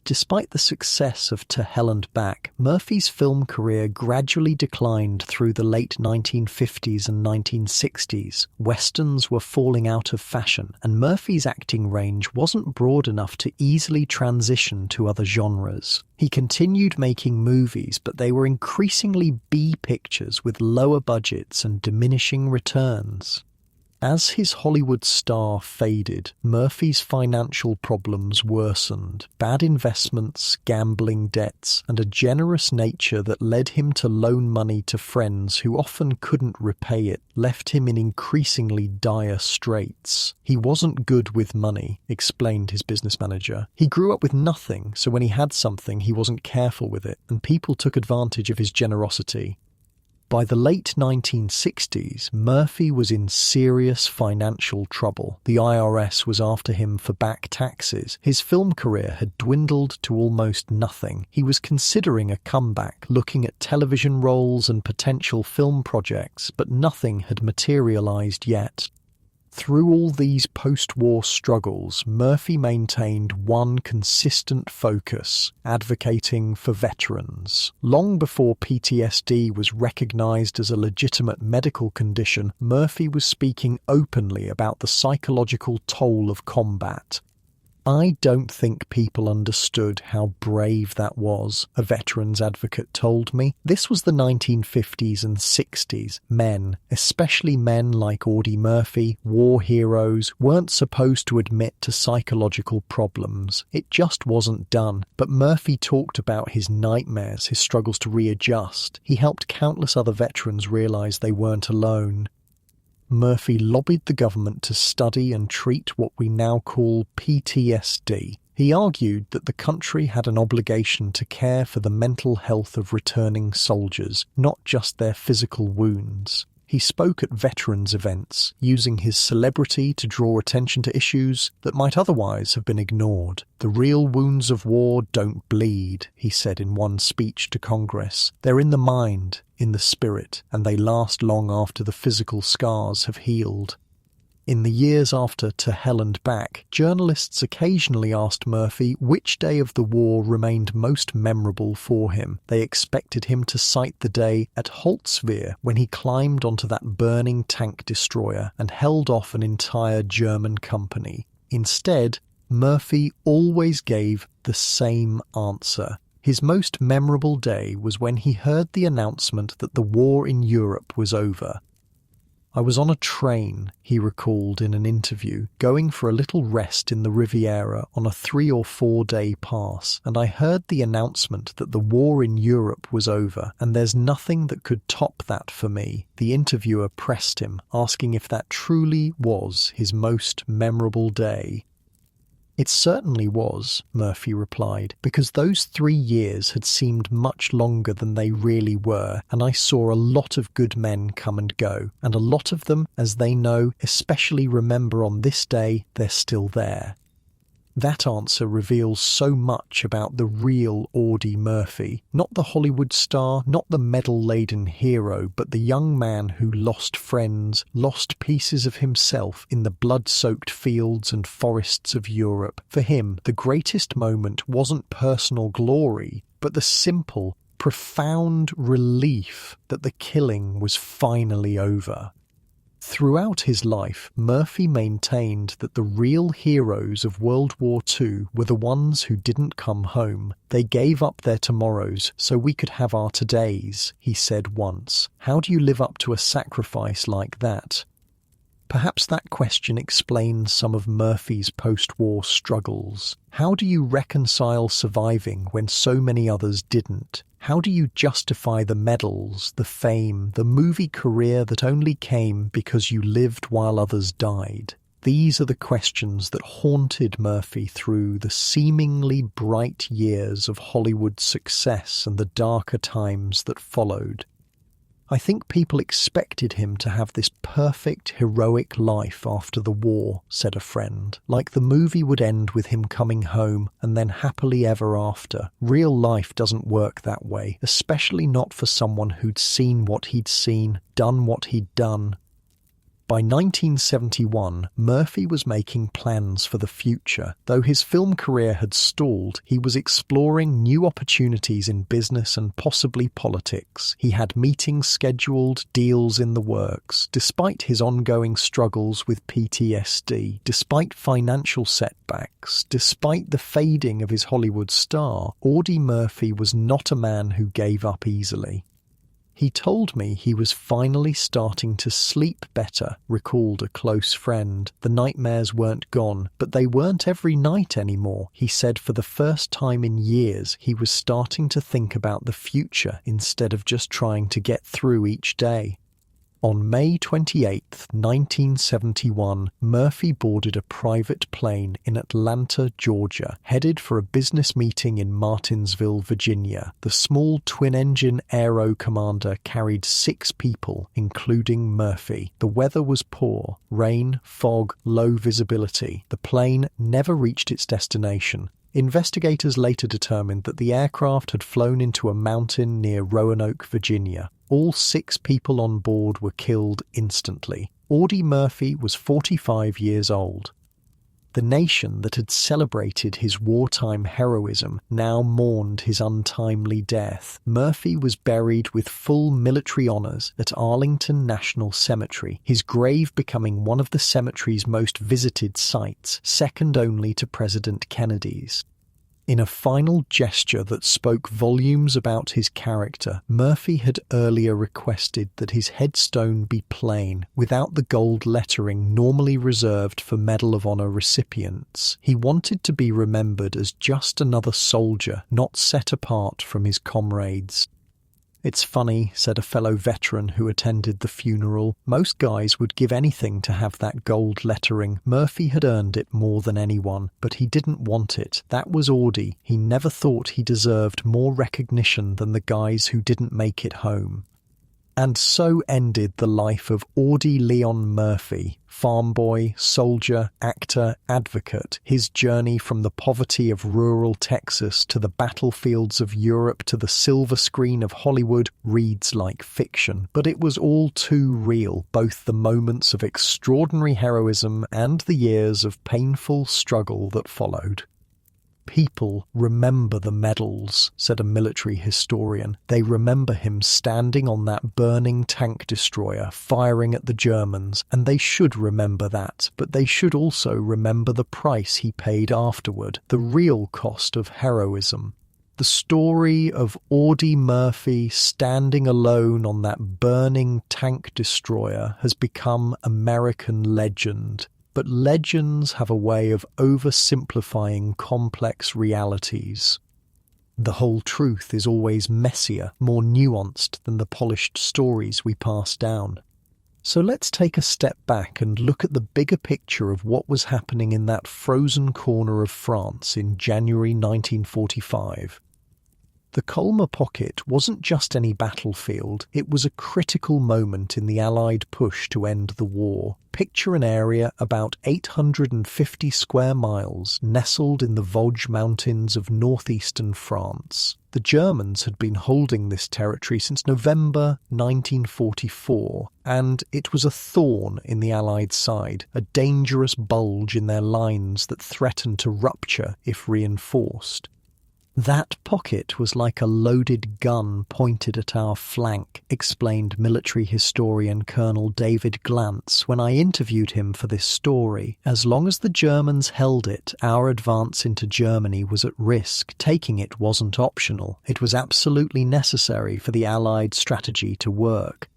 Despite the success of To Hell and Back, Murphy's film career gradually declined through the late 1950s and 1960s. Westerns were falling out of fashion, and Murphy's acting range wasn't broad enough to easily transition to other genres. He continued making movies, but they were increasingly B pictures with lower budgets and diminishing returns. As his Hollywood star faded, Murphy's financial problems worsened. Bad investments, gambling debts, and a generous nature that led him to loan money to friends who often couldn't repay it left him in increasingly dire straits. He wasn't good with money, explained his business manager. He grew up with nothing, so when he had something, he wasn't careful with it, and people took advantage of his generosity. By the late 1960s, Murphy was in serious financial trouble. The IRS was after him for back taxes. His film career had dwindled to almost nothing. He was considering a comeback, looking at television roles and potential film projects, but nothing had materialized yet. Through all these post-war struggles, Murphy maintained one consistent focus: advocating for veterans. Long before PTSD was recognized as a legitimate medical condition, Murphy was speaking openly about the psychological toll of combat. "I don't think people understood how brave that was," a veterans advocate told me. "This was the 1950s and 60s. Men, especially men like Audie Murphy, war heroes, weren't supposed to admit to psychological problems. It just wasn't done." But Murphy talked about his nightmares, his struggles to readjust. He helped countless other veterans realize they weren't alone. Murphy lobbied the government to study and treat what we now call PTSD. He argued that the country had an obligation to care for the mental health of returning soldiers, not just their physical wounds. He spoke at veterans events, using his celebrity to draw attention to issues that might otherwise have been ignored. "The real wounds of war don't bleed," he said in one speech to Congress. "They're in the mind, in the spirit, and they last long after the physical scars have healed." In the years after To Hell and Back, journalists occasionally asked Murphy which day of the war remained most memorable for him. They expected him to cite the day at Holtzwihr when he climbed onto that burning tank destroyer and held off an entire German company. Instead, Murphy always gave the same answer. His most memorable day was when he heard the announcement that the war in Europe was over. "I was on a train," he recalled in an interview, "going for a little rest in the Riviera on a 3 or 4 day pass, and I heard the announcement that the war in Europe was over, and there's nothing that could top that for me." The interviewer pressed him, asking if that truly was his most memorable day. "It certainly was," Murphy replied, "because those 3 years had seemed much longer than they really were, and I saw a lot of good men come and go, and a lot of them, as they know, especially remember on this day, they're still there." That answer reveals so much about the real Audie Murphy. Not the Hollywood star, not the medal-laden hero, but the young man who lost friends, lost pieces of himself in the blood-soaked fields and forests of Europe. For him, the greatest moment wasn't personal glory, but the simple, profound relief that the killing was finally over. Throughout his life, Murphy maintained that the real heroes of World War II were the ones who didn't come home. "They gave up their tomorrows so we could have our todays," he said once. How do you live up to a sacrifice like that? Perhaps that question explains some of Murphy's post-war struggles. How do you reconcile surviving when so many others didn't? How do you justify the medals, the fame, the movie career that only came because you lived while others died? These are the questions that haunted Murphy through the seemingly bright years of Hollywood success and the darker times that followed. "I think people expected him to have this perfect, heroic life after the war," said a friend. "Like the movie would end with him coming home and then happily ever after. Real life doesn't work that way, especially not for someone who'd seen what he'd seen, done what he'd done." By 1971, Murphy was making plans for the future. Though his film career had stalled, he was exploring new opportunities in business and possibly politics. He had meetings scheduled, deals in the works. Despite his ongoing struggles with PTSD, despite financial setbacks, despite the fading of his Hollywood star, Audie Murphy was not a man who gave up easily. "He told me he was finally starting to sleep better," recalled a close friend. "The nightmares weren't gone, but they weren't every night anymore." He said for the first time in years he was starting to think about the future instead of just trying to get through each day. On May 28, 1971, Murphy boarded a private plane in Atlanta, Georgia, headed for a business meeting in Martinsville, Virginia. The small twin-engine Aero Commander carried 6 people, including Murphy. The weather was poor, rain, fog, low visibility. The plane never reached its destination. Investigators later determined that the aircraft had flown into a mountain near Roanoke, Virginia. All 6 people on board were killed instantly. Audie Murphy was 45 years old. The nation that had celebrated his wartime heroism now mourned his untimely death. Murphy was buried with full military honours at Arlington National Cemetery, his grave becoming one of the cemetery's most visited sites, second only to President Kennedy's. In a final gesture that spoke volumes about his character, Murphy had earlier requested that his headstone be plain, without the gold lettering normally reserved for Medal of Honor recipients. He wanted to be remembered as just another soldier, not set apart from his comrades. "It's funny," said a fellow veteran who attended the funeral. "Most guys would give anything to have that gold lettering. Murphy had earned it more than anyone, but he didn't want it. That was Audie. He never thought he deserved more recognition than the guys who didn't make it home." And so ended the life of Audie Leon Murphy, farm boy, soldier, actor, advocate. His journey from the poverty of rural Texas to the battlefields of Europe to the silver screen of Hollywood reads like fiction. But it was all too real, both the moments of extraordinary heroism and the years of painful struggle that followed. "People remember the medals," said a military historian. "They remember him standing on that burning tank destroyer, firing at the Germans, and they should remember that, but they should also remember the price he paid afterward, the real cost of heroism." The story of Audie Murphy standing alone on that burning tank destroyer has become American legend. But legends have a way of oversimplifying complex realities. The whole truth is always messier, more nuanced than the polished stories we pass down. So let's take a step back and look at the bigger picture of what was happening in that frozen corner of France in January 1945. The Colmar Pocket wasn't just any battlefield, it was a critical moment in the Allied push to end the war. Picture an area about 850 square miles nestled in the Vosges Mountains of northeastern France. The Germans had been holding this territory since November 1944, and it was a thorn in the Allied side, a dangerous bulge in their lines that threatened to rupture if reinforced. "That pocket was like a loaded gun pointed at our flank," explained military historian Colonel David Glantz when I interviewed him for this story. "As long as the Germans held it, our advance into Germany was at risk. Taking it wasn't optional. It was absolutely necessary for the Allied strategy to work."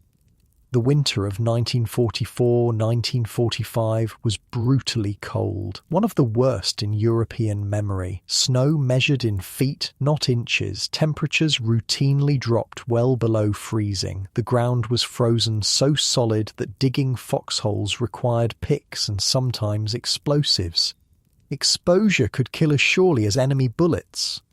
The winter of 1944-1945 was brutally cold, one of the worst in European memory. Snow measured in feet, not inches. Temperatures routinely dropped well below freezing. The ground was frozen so solid that digging foxholes required picks and sometimes explosives. Exposure could kill as surely as enemy bullets.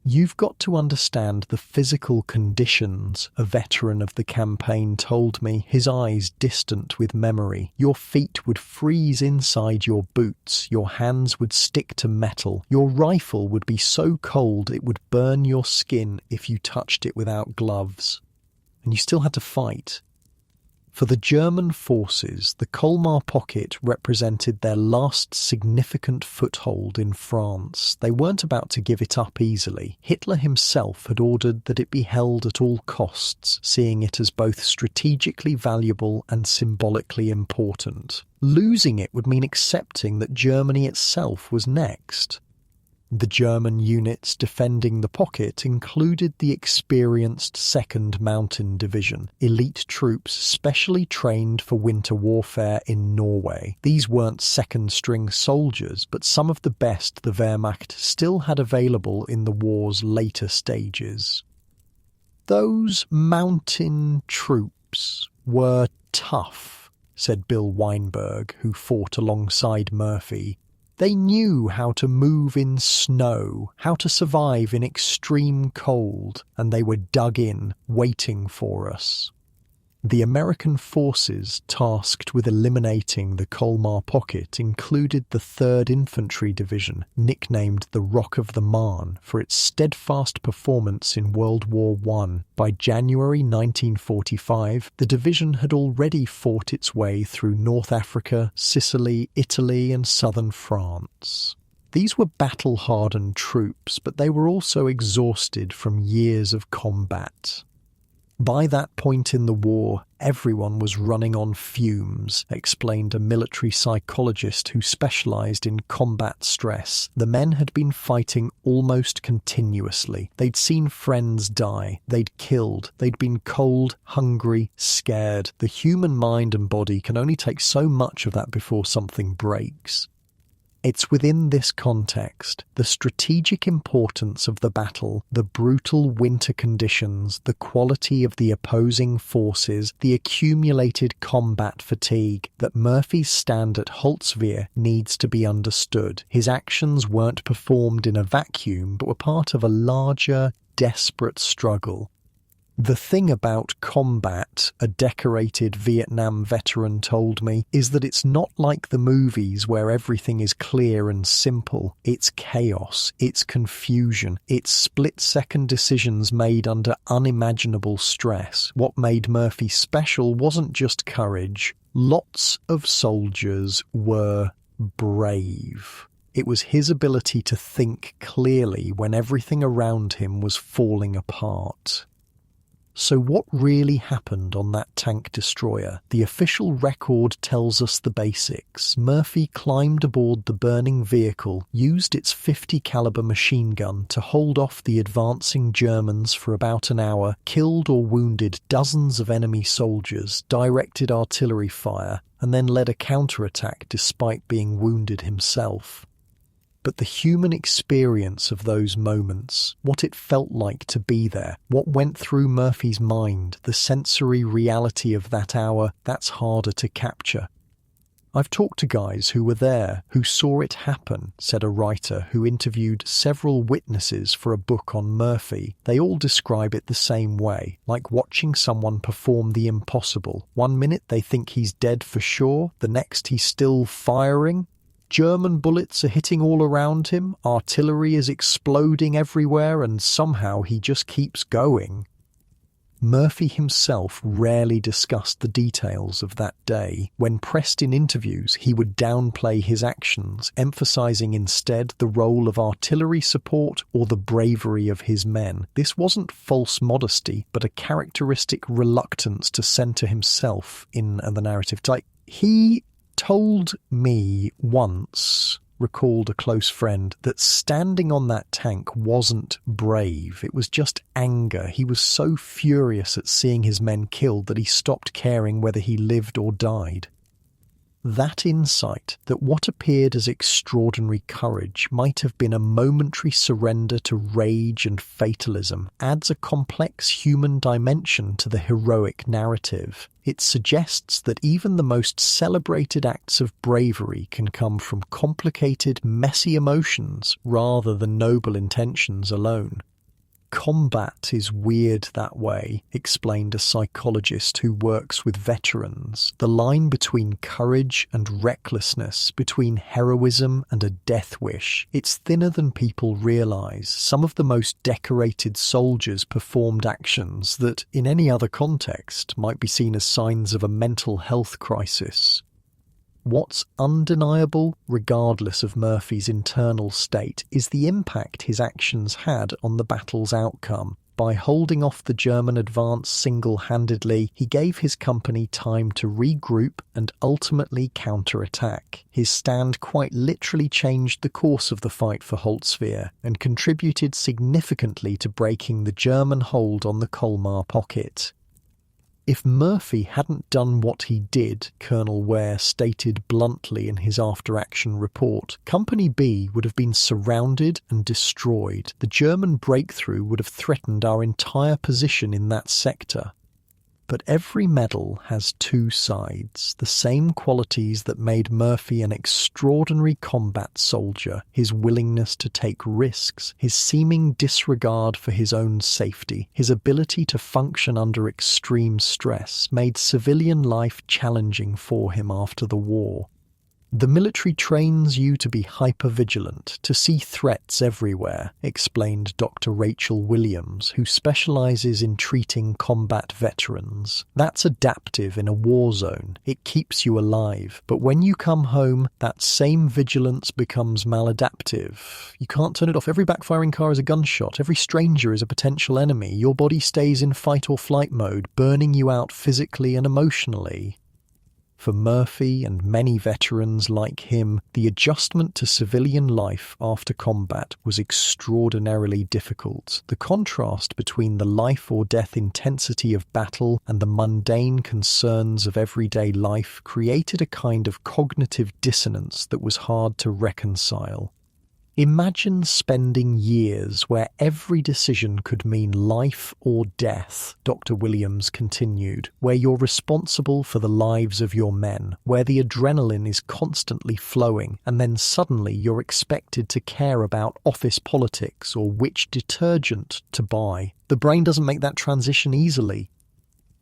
"You've got to understand the physical conditions," a veteran of the campaign told me, his eyes distant with memory. "Your feet would freeze inside your boots, your hands would stick to metal, your rifle would be so cold it would burn your skin if you touched it without gloves. And you still had to fight." For the German forces, the Colmar Pocket represented their last significant foothold in France. They weren't about to give it up easily. Hitler himself had ordered that it be held at all costs, seeing it as both strategically valuable and symbolically important. Losing it would mean accepting that Germany itself was next. The German units defending the pocket included the experienced 2nd Mountain Division, elite troops specially trained for winter warfare in Norway. These weren't second-string soldiers, but some of the best the Wehrmacht still had available in the war's later stages. "Those mountain troops were tough," said Bill Weinberg, who fought alongside Murphy. "They knew how to move in snow, how to survive in extreme cold, and they were dug in, waiting for us." The American forces tasked with eliminating the Colmar pocket included the 3rd Infantry Division, nicknamed the Rock of the Marne for its steadfast performance in World War I. By January 1945, the division had already fought its way through North Africa, Sicily, Italy, and southern France. These were battle-hardened troops, but they were also exhausted from years of combat. By that point in the war, everyone was running on fumes, explained a military psychologist who specialized in combat stress. The men had been fighting almost continuously. They'd seen friends die. They'd killed. They'd been cold, hungry, scared. The human mind and body can only take so much of that before something breaks. It's within this context, the strategic importance of the battle, the brutal winter conditions, the quality of the opposing forces, the accumulated combat fatigue, that Murphy's stand at Holtzwihr needs to be understood. His actions weren't performed in a vacuum, but were part of a larger, desperate struggle. The thing about combat, a decorated Vietnam veteran told me, is that it's not like the movies where everything is clear and simple. It's chaos, it's confusion, it's split-second decisions made under unimaginable stress. What made Murphy special wasn't just courage. Lots of soldiers were brave. It was his ability to think clearly when everything around him was falling apart. So what really happened on that tank destroyer? The official record tells us the basics. Murphy climbed aboard the burning vehicle, used its .50 caliber machine gun to hold off the advancing Germans for about an hour, killed or wounded dozens of enemy soldiers, directed artillery fire, and then led a counterattack despite being wounded himself. But the human experience of those moments, what it felt like to be there, what went through Murphy's mind, the sensory reality of that hour, that's harder to capture. I've talked to guys who were there, who saw it happen, said a writer who interviewed several witnesses for a book on Murphy. They all describe it the same way, like watching someone perform the impossible. One minute they think he's dead for sure, the next he's still firing. German bullets are hitting all around him, artillery is exploding everywhere, and somehow he just keeps going. Murphy himself rarely discussed the details of that day. When pressed in interviews, he would downplay his actions, emphasizing instead the role of artillery support or the bravery of his men. This wasn't false modesty, but a characteristic reluctance to center himself in the narrative. He told me once, recalled a close friend, that standing on that tank wasn't brave. It was just anger. He was so furious at seeing his men killed that he stopped caring whether he lived or died. That insight, that what appeared as extraordinary courage might have been a momentary surrender to rage and fatalism, adds a complex human dimension to the heroic narrative. It suggests that even the most celebrated acts of bravery can come from complicated, messy emotions rather than noble intentions alone. Combat is weird that way, explained a psychologist who works with veterans. The line between courage and recklessness, between heroism and a death wish, it's thinner than people realize. Some of the most decorated soldiers performed actions that, in any other context, might be seen as signs of a mental health crisis. What's undeniable, regardless of Murphy's internal state, is the impact his actions had on the battle's outcome. By holding off the German advance single-handedly, he gave his company time to regroup and ultimately counterattack. His stand quite literally changed the course of the fight for Holtzwihr and contributed significantly to breaking the German hold on the Colmar pocket. If Murphy hadn't done what he did, Colonel Ware stated bluntly in his after-action report, Company B would have been surrounded and destroyed. The German breakthrough would have threatened our entire position in that sector. But every medal has two sides, the same qualities that made Murphy an extraordinary combat soldier: his willingness to take risks, his seeming disregard for his own safety, his ability to function under extreme stress made civilian life challenging for him after the war. The military trains you to be hypervigilant, to see threats everywhere, explained Dr. Rachel Williams, who specializes in treating combat veterans. That's adaptive in a war zone. It keeps you alive. But when you come home, that same vigilance becomes maladaptive. You can't turn it off. Every backfiring car is a gunshot. Every stranger is a potential enemy. Your body stays in fight or flight mode, burning you out physically and emotionally. For Murphy and many veterans like him, the adjustment to civilian life after combat was extraordinarily difficult. The contrast between the life or death intensity of battle and the mundane concerns of everyday life created a kind of cognitive dissonance that was hard to reconcile. Imagine spending years where every decision could mean life or death, Dr. Williams continued, where you're responsible for the lives of your men, where the adrenaline is constantly flowing, and then suddenly you're expected to care about office politics or which detergent to buy. The brain doesn't make that transition easily.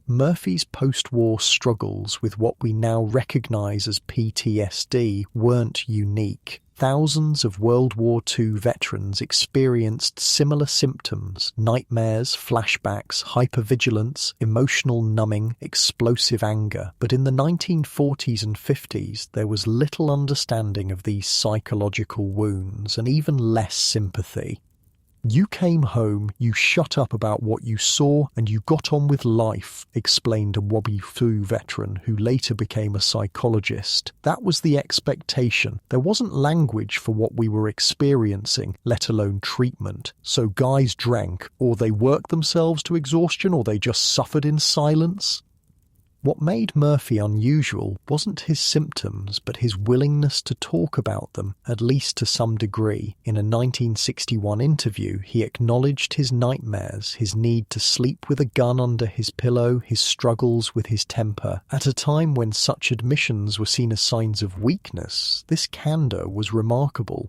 Murphy's post-war struggles with what we now recognize as PTSD weren't unique. Thousands of World War II veterans experienced similar symptoms: nightmares, flashbacks, hypervigilance, emotional numbing, explosive anger. But in the 1940s and 50s, there was little understanding of these psychological wounds and even less sympathy. You came home, you shut up about what you saw, and you got on with life, explained a WW2 veteran who later became a psychologist. That was the expectation. There wasn't language for what we were experiencing, let alone treatment. So guys drank, or they worked themselves to exhaustion, or they just suffered in silence. What made Murphy unusual wasn't his symptoms, but his willingness to talk about them, at least to some degree. In a 1961 interview, he acknowledged his nightmares, his need to sleep with a gun under his pillow, his struggles with his temper. At a time when such admissions were seen as signs of weakness, this candor was remarkable.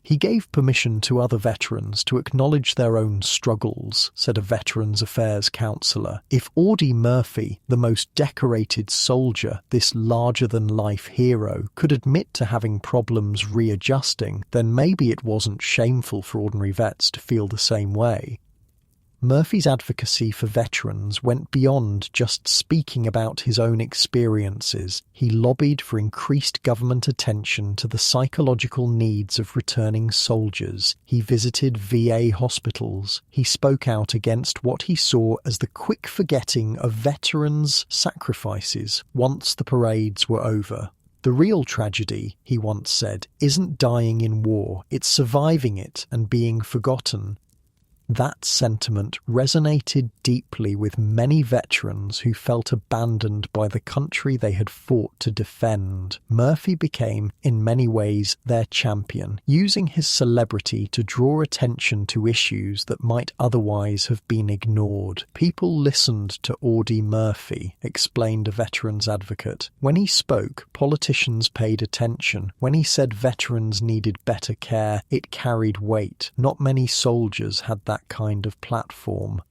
He gave permission to other veterans to acknowledge their own struggles, said a Veterans Affairs counsellor. If Audie Murphy, the most decorated soldier, this larger-than-life hero, could admit to having problems readjusting, then maybe it wasn't shameful for ordinary vets to feel the same way. Murphy's advocacy for veterans went beyond just speaking about his own experiences. He lobbied for increased government attention to the psychological needs of returning soldiers. He visited VA hospitals. He spoke out against what he saw as the quick forgetting of veterans' sacrifices once the parades were over. The real tragedy, he once said, isn't dying in war, it's surviving it and being forgotten. That sentiment resonated deeply with many veterans who felt abandoned by the country they had fought to defend. Murphy became, in many ways, their champion, using his celebrity to draw attention to issues that might otherwise have been ignored. People listened to Audie Murphy, explained a veterans advocate. When he spoke, politicians paid attention. When he said veterans needed better care, it carried weight. Not many soldiers had that kind of platform.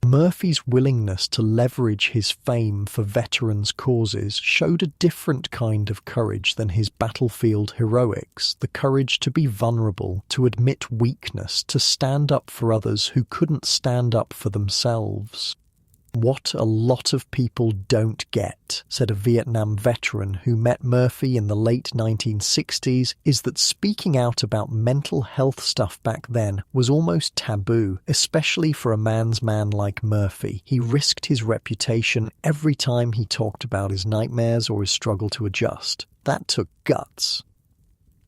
Murphy's willingness to leverage his fame for veterans' causes showed a different kind of courage than his battlefield heroics, the courage to be vulnerable, to admit weakness, to stand up for others who couldn't stand up for themselves. What a lot of people don't get, said a Vietnam veteran who met Murphy in the late 1960s, is that speaking out about mental health stuff back then was almost taboo, especially for a man's man like Murphy. He risked his reputation every time he talked about his nightmares or his struggle to adjust. That took guts.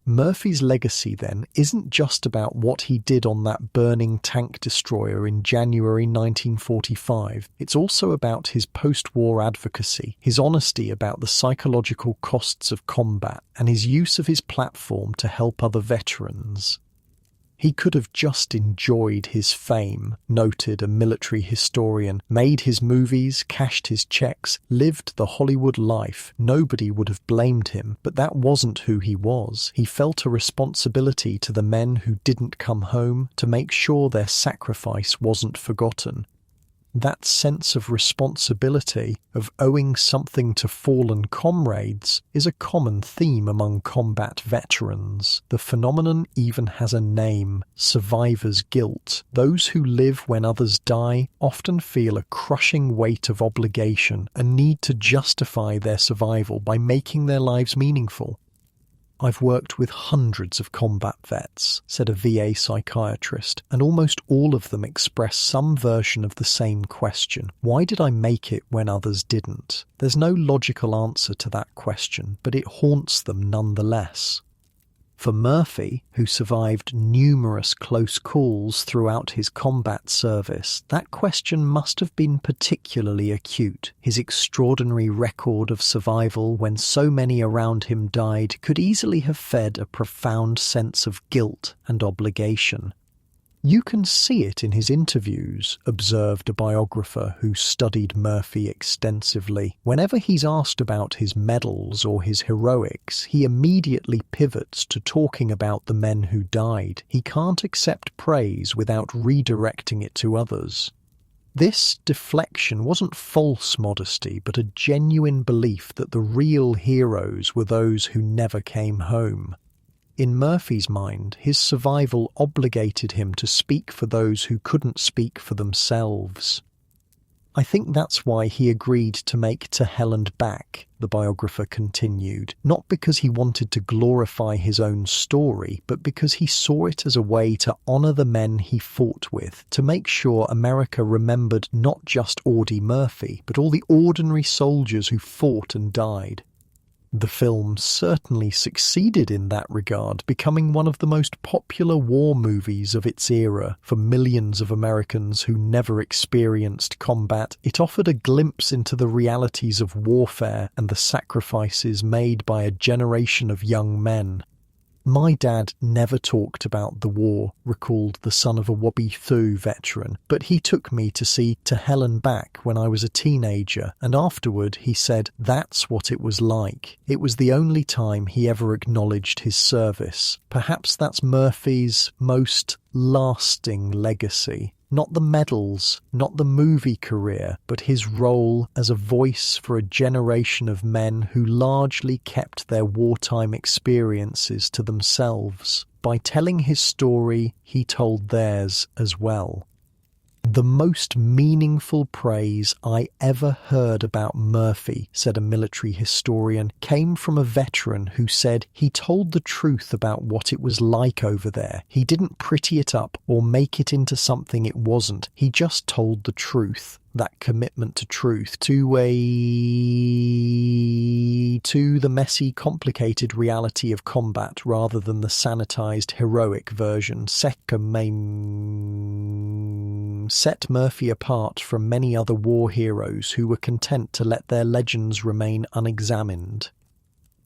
Murphy's legacy, then, isn't just about what he did on that burning tank destroyer in January 1945. It's also about his post-war advocacy, his honesty about the psychological costs of combat, and his use of his platform to help other veterans. He could have just enjoyed his fame, noted a military historian, made his movies, cashed his checks, lived the Hollywood life. Nobody would have blamed him, but that wasn't who he was. He felt a responsibility to the men who didn't come home to make sure their sacrifice wasn't forgotten. That sense of responsibility, of owing something to fallen comrades, is a common theme among combat veterans. The phenomenon even has a name: survivor's guilt. Those who live when others die often feel a crushing weight of obligation, a need to justify their survival by making their lives meaningful. "I've worked with hundreds of combat vets," said a VA psychiatrist, and almost all of them express some version of the same question. Why did I make it when others didn't? There's no logical answer to that question, but it haunts them nonetheless. For Murphy, who survived numerous close calls throughout his combat service, that question must have been particularly acute. His extraordinary record of survival when so many around him died could easily have fed a profound sense of guilt and obligation. "You can see it in his interviews," observed a biographer who studied Murphy extensively. "Whenever he's asked about his medals or his heroics, he immediately pivots to talking about the men who died. He can't accept praise without redirecting it to others." This deflection wasn't false modesty, but a genuine belief that the real heroes were those who never came home. In Murphy's mind, his survival obligated him to speak for those who couldn't speak for themselves. "I think that's why he agreed to make To Hell and Back," the biographer continued, "not because he wanted to glorify his own story, but because he saw it as a way to honor the men he fought with, to make sure America remembered not just Audie Murphy, but all the ordinary soldiers who fought and died." The film certainly succeeded in that regard, becoming one of the most popular war movies of its era. For millions of Americans who never experienced combat, it offered a glimpse into the realities of warfare and the sacrifices made by a generation of young men. "My dad never talked about the war," recalled the son of a WW2 veteran, "but he took me to see To Hell and Back when I was a teenager, and afterward he said that's what it was like. It was the only time he ever acknowledged his service. Perhaps that's Murphy's most lasting legacy. Not the medals, not the movie career, but his role as a voice for a generation of men who largely kept their wartime experiences to themselves. By telling his story, he told theirs as well." "The most meaningful praise I ever heard about Murphy," said a military historian, "came from a veteran who said he told the truth about what it was like over there. He didn't pretty it up or make it into something it wasn't. He just told the truth." That commitment to truth, to the messy, complicated reality of combat rather than the sanitized, heroic version, set Murphy apart from many other war heroes who were content to let their legends remain unexamined.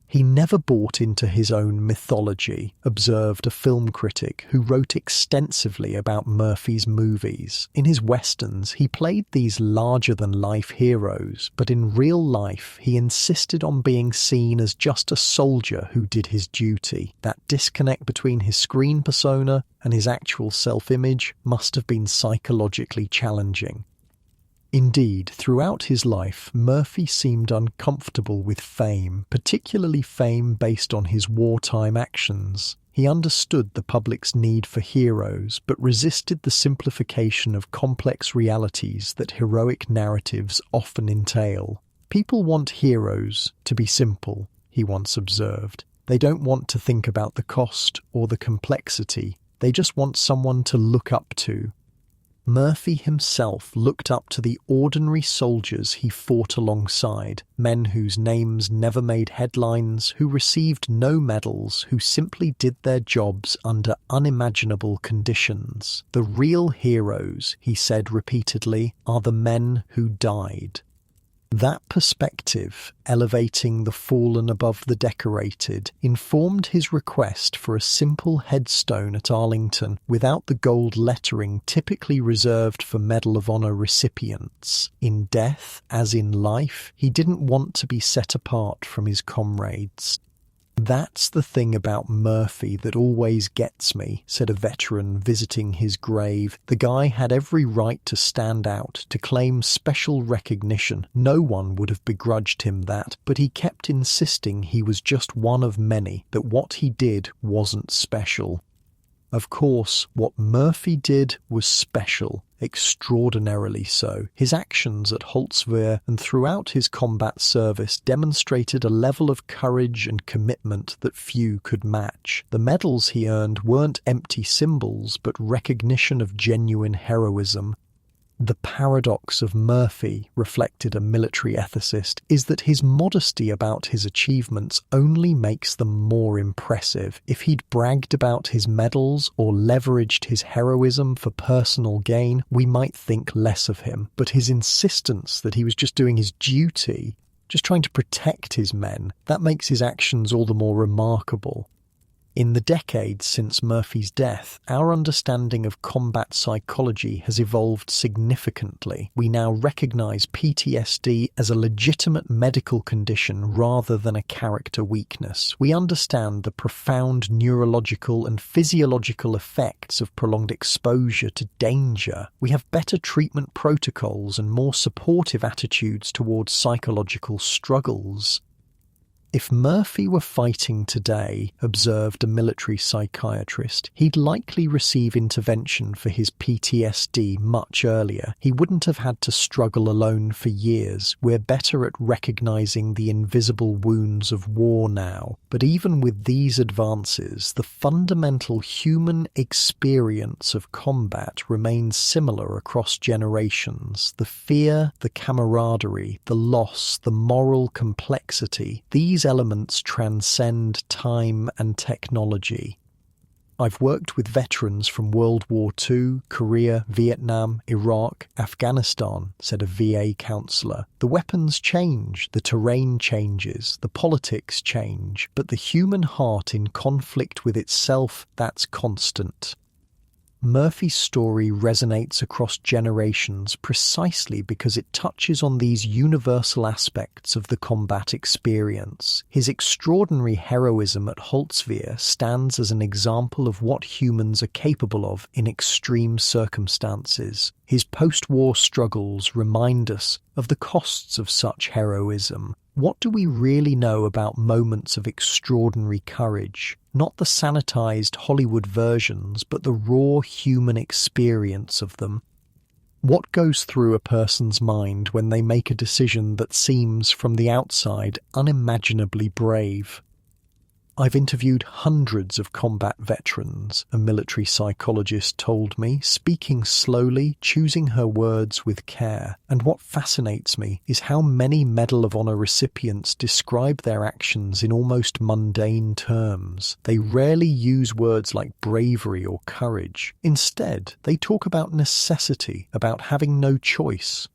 "He never bought into his own mythology," observed a film critic who wrote extensively about Murphy's movies. "In his westerns, he played these larger-than-life heroes, but in real life, he insisted on being seen as just a soldier who did his duty. That disconnect between his screen persona and his actual self-image must have been psychologically challenging." Indeed, throughout his life, Murphy seemed uncomfortable with fame, particularly fame based on his wartime actions. He understood the public's need for heroes, but resisted the simplification of complex realities that heroic narratives often entail. "People want heroes to be simple," he once observed. "They don't want to think about the cost or the complexity. They just want someone to look up to." Murphy himself looked up to the ordinary soldiers he fought alongside, men whose names never made headlines, who received no medals, who simply did their jobs under unimaginable conditions. "The real heroes," he said repeatedly, "are the men who died." That perspective, elevating the fallen above the decorated, informed his request for a simple headstone at Arlington without the gold lettering typically reserved for Medal of Honor recipients. In death, as in life, he didn't want to be set apart from his comrades. "That's the thing about Murphy that always gets me," said a veteran visiting his grave. "The guy had every right to stand out, to claim special recognition. No one would have begrudged him that, but he kept insisting he was just one of many, that what he did wasn't special." Of course, what Murphy did was special, extraordinarily so. His actions at Holtzwihr and throughout his combat service demonstrated a level of courage and commitment that few could match. The medals he earned weren't empty symbols, but recognition of genuine heroism. "The paradox of Murphy," reflected a military ethicist, "is that his modesty about his achievements only makes them more impressive. If he'd bragged about his medals or leveraged his heroism for personal gain, we might think less of him. But his insistence that he was just doing his duty, just trying to protect his men, that makes his actions all the more remarkable." In the decades since Murphy's death, our understanding of combat psychology has evolved significantly. We now recognize PTSD as a legitimate medical condition rather than a character weakness. We understand the profound neurological and physiological effects of prolonged exposure to danger. We have better treatment protocols and more supportive attitudes towards psychological struggles. "If Murphy were fighting today," observed a military psychiatrist, "he'd likely receive intervention for his PTSD much earlier. He wouldn't have had to struggle alone for years. We're better at recognizing the invisible wounds of war now." But even with these advances, the fundamental human experience of combat remains similar across generations. The fear, the camaraderie, the loss, the moral complexity, these elements transcend time and technology. "I've worked with veterans from World War II, Korea, Vietnam, Iraq, Afghanistan," said a VA counsellor. "The weapons change, the terrain changes, the politics change, but the human heart in conflict with itself, that's constant." Murphy's story resonates across generations precisely because it touches on these universal aspects of the combat experience. His extraordinary heroism at Holtzwihr stands as an example of what humans are capable of in extreme circumstances. His post-war struggles remind us of the costs of such heroism. What do we really know about moments of extraordinary courage? Not the sanitized Hollywood versions, but the raw human experience of them. What goes through a person's mind when they make a decision that seems, from the outside, unimaginably brave? "I've interviewed hundreds of combat veterans," a military psychologist told me, speaking slowly, choosing her words with care. "And what fascinates me is how many Medal of Honor recipients describe their actions in almost mundane terms. They rarely use words like bravery or courage. Instead, they talk about necessity, about having no choice."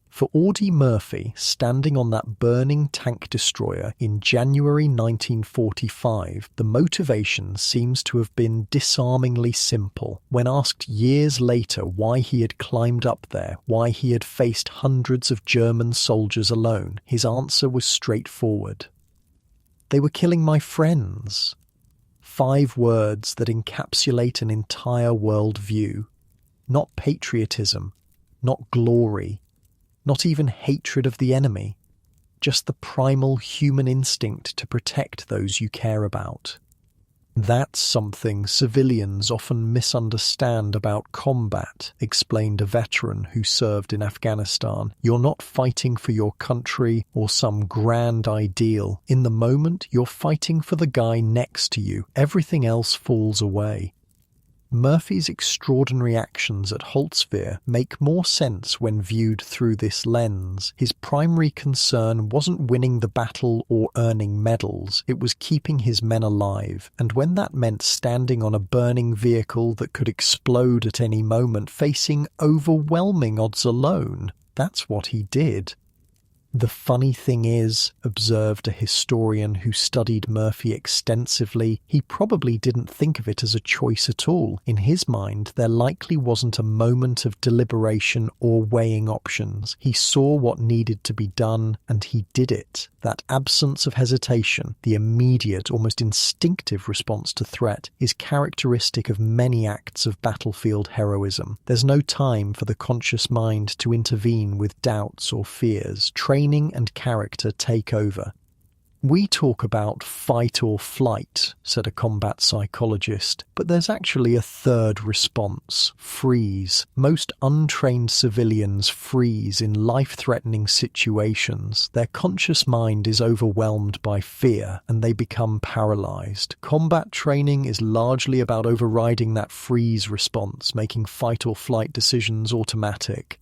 For Audie Murphy, standing on that burning tank destroyer in January 1945, the motivation seems to have been disarmingly simple. When asked years later why he had climbed up there, why he had faced hundreds of German soldiers alone, his answer was straightforward. "They were killing my friends." 5 words that encapsulate an entire worldview. Not patriotism, not glory, not even hatred of the enemy, just the primal human instinct to protect those you care about. "That's something civilians often misunderstand about combat," explained a veteran who served in Afghanistan. "You're not fighting for your country or some grand ideal. In the moment, you're fighting for the guy next to you. Everything else falls away." Murphy's extraordinary actions at Holtzwihr make more sense when viewed through this lens. His primary concern wasn't winning the battle or earning medals, it was keeping his men alive, and when that meant standing on a burning vehicle that could explode at any moment, facing overwhelming odds alone, that's what he did. "The funny thing is," observed a historian who studied Murphy extensively, "he probably didn't think of it as a choice at all. In his mind, there likely wasn't a moment of deliberation or weighing options. He saw what needed to be done, and he did it. That absence of hesitation, the immediate, almost instinctive response to threat, is characteristic of many acts of battlefield heroism. There's no time for the conscious mind to intervene with doubts or fears. Training and character take over." "We talk about fight or flight," said a combat psychologist, "but there's actually a third response: freeze. Most untrained civilians freeze in life-threatening situations. Their conscious mind is overwhelmed by fear, and they become paralyzed. Combat training is largely about overriding that freeze response, making fight or flight decisions automatic."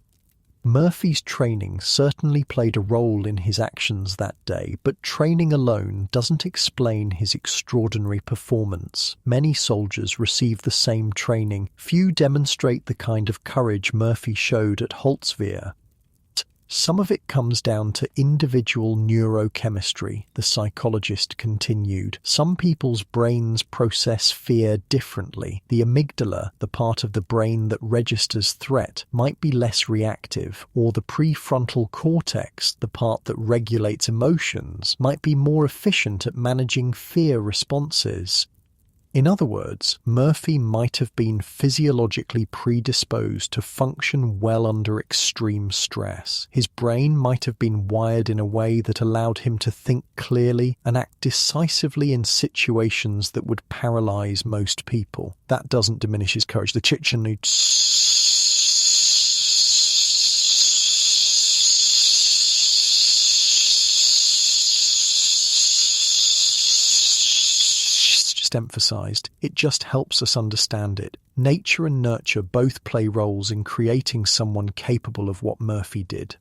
Murphy's training certainly played a role in his actions that day, but training alone doesn't explain his extraordinary performance. Many soldiers receive the same training. Few demonstrate the kind of courage Murphy showed at Holtzwihr. "Some of it comes down to individual neurochemistry," the psychologist continued. "Some people's brains process fear differently. The amygdala, the part of the brain that registers threat, might be less reactive, or the prefrontal cortex, the part that regulates emotions, might be more efficient at managing fear responses." In other words, Murphy might have been physiologically predisposed to function well under extreme stress. His brain might have been wired in a way that allowed him to think clearly and act decisively in situations that would paralyze most people. That doesn't diminish his courage. The Chechen emphasized. It just helps us understand it. Nature and nurture both play roles in creating someone capable of what Murphy did.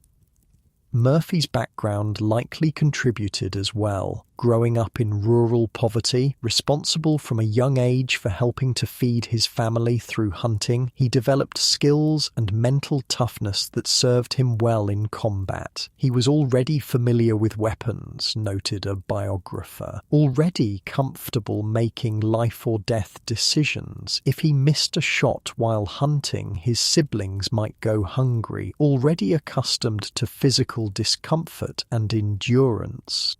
Murphy's background likely contributed as well. Growing up in rural poverty, responsible from a young age for helping to feed his family through hunting, he developed skills and mental toughness that served him well in combat. He was already familiar with weapons, noted a biographer, already comfortable making life or death decisions. If he missed a shot while hunting, his siblings might go hungry, already accustomed to physical discomfort and endurance.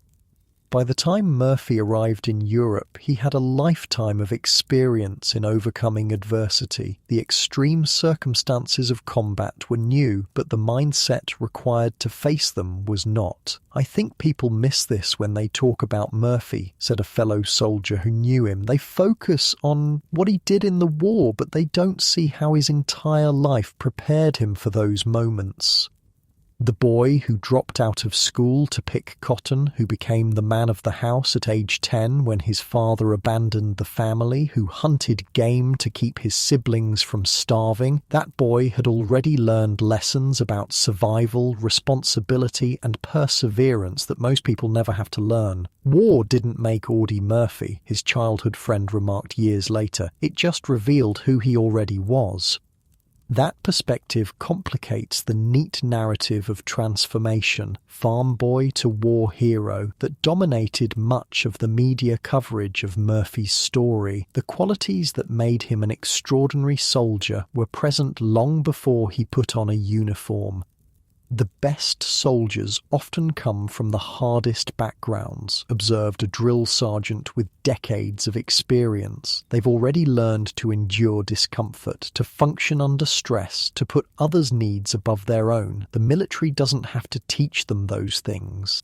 By the time Murphy arrived in Europe, he had a lifetime of experience in overcoming adversity. The extreme circumstances of combat were new, but the mindset required to face them was not. "I think people miss this when they talk about Murphy," said a fellow soldier who knew him. "They focus on what he did in the war, but they don't see how his entire life prepared him for those moments." The boy who dropped out of school to pick cotton, who became the man of the house at age 10 when his father abandoned the family, who hunted game to keep his siblings from starving, that boy had already learned lessons about survival, responsibility, and perseverance that most people never have to learn. "War didn't make Audie Murphy," his childhood friend remarked years later. "It just revealed who he already was." That perspective complicates the neat narrative of transformation, farm boy to war hero, that dominated much of the media coverage of Murphy's story. The qualities that made him an extraordinary soldier were present long before he put on a uniform. "The best soldiers often come from the hardest backgrounds," observed a drill sergeant with decades of experience. "They've already learned to endure discomfort, to function under stress, to put others' needs above their own. The military doesn't have to teach them those things."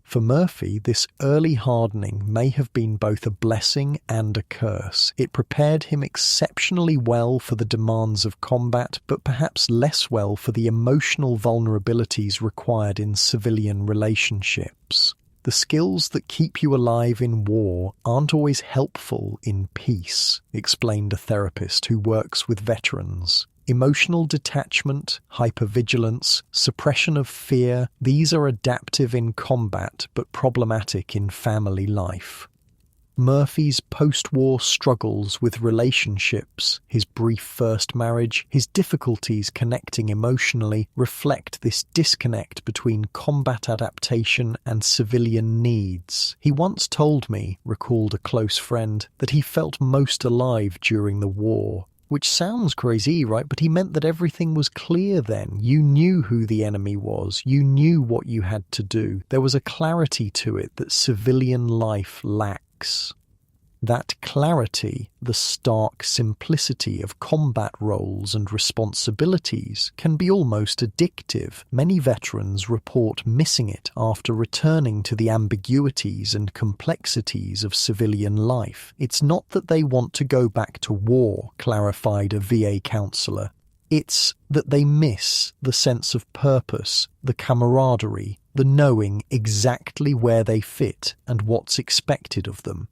For Murphy, this early hardening may have been both a blessing and a curse. It prepared him exceptionally well for the demands of combat, but perhaps less well for the emotional vulnerabilities required in civilian relationships. "The skills that keep you alive in war aren't always helpful in peace," explained a therapist who works with veterans. Emotional detachment, hypervigilance, suppression of fear, these are adaptive in combat but problematic in family life. Murphy's post-war struggles with relationships, his brief first marriage, his difficulties connecting emotionally reflect this disconnect between combat adaptation and civilian needs. He once told me, recalled a close friend, that he felt most alive during the war. Which sounds crazy, right? But he meant that everything was clear then. You knew who the enemy was. You knew what you had to do. There was a clarity to it that civilian life lacks. That clarity, the stark simplicity of combat roles and responsibilities, can be almost addictive. Many veterans report missing it after returning to the ambiguities and complexities of civilian life. It's not that they want to go back to war, clarified a VA counselor. It's that they miss the sense of purpose, the camaraderie, the knowing exactly where they fit and what's expected of them.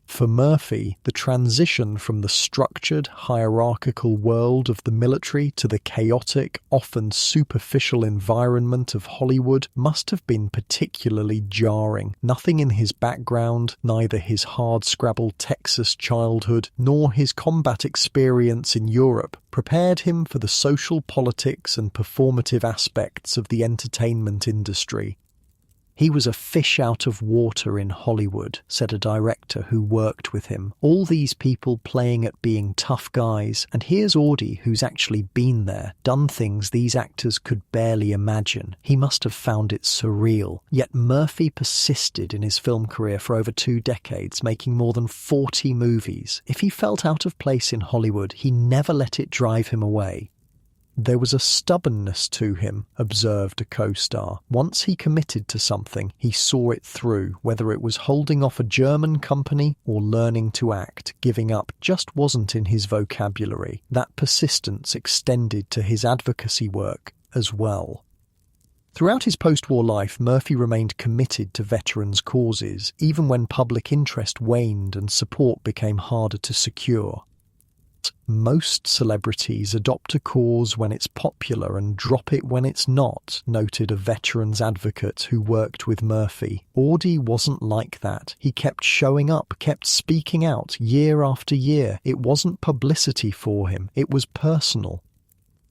For Murphy, the transition from the structured, hierarchical world of the military to the chaotic, often superficial environment of Hollywood must have been particularly jarring. Nothing in his background, neither his hardscrabble Texas childhood nor his combat experience in Europe, prepared him for the social politics and performative aspects of the entertainment industry. He was a fish out of water in Hollywood, said a director who worked with him. All these people playing at being tough guys, and here's Audie who's actually been there, done things these actors could barely imagine. He must have found it surreal. Yet Murphy persisted in his film career for over 2 decades, making more than 40 movies. If he felt out of place in Hollywood, he never let it drive him away. There was a stubbornness to him, observed a co-star. Once he committed to something, he saw it through, whether it was holding off a German company or learning to act. Giving up just wasn't in his vocabulary. That persistence extended to his advocacy work as well. Throughout his post-war life, Murphy remained committed to veterans' causes, even when public interest waned and support became harder to secure. Most celebrities adopt a cause when it's popular and drop it when it's not, noted a veterans advocate who worked with Murphy. Audie wasn't like that. He kept showing up, kept speaking out year after year. It wasn't publicity for him, it was personal.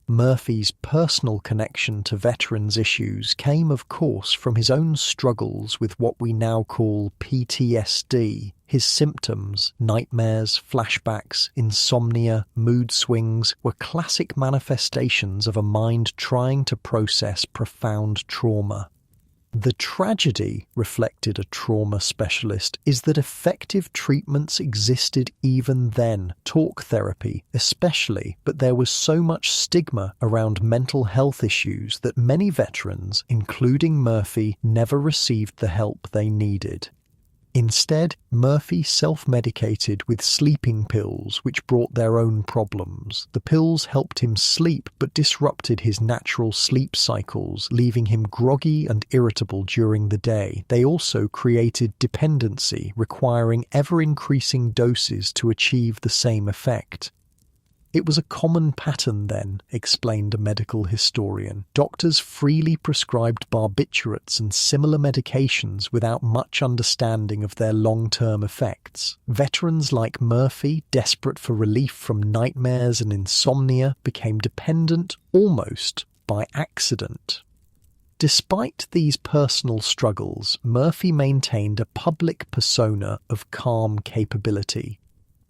Murphy's personal connection to veterans' issues came, of course, from his own struggles with what we now call PTSD. His symptoms, nightmares, flashbacks, insomnia, mood swings, were classic manifestations of a mind trying to process profound trauma. The tragedy, reflected a trauma specialist, is that effective treatments existed even then, talk therapy especially, but there was so much stigma around mental health issues that many veterans, including Murphy, never received the help they needed. Instead, Murphy self-medicated with sleeping pills which brought their own problems. The pills helped him sleep but disrupted his natural sleep cycles, leaving him groggy and irritable during the day. They also created dependency, requiring ever-increasing doses to achieve the same effect. It was a common pattern then, explained a medical historian. Doctors freely prescribed barbiturates and similar medications without much understanding of their long-term effects. Veterans like Murphy, desperate for relief from nightmares and insomnia, became dependent almost by accident. Despite these personal struggles, Murphy maintained a public persona of calm capability.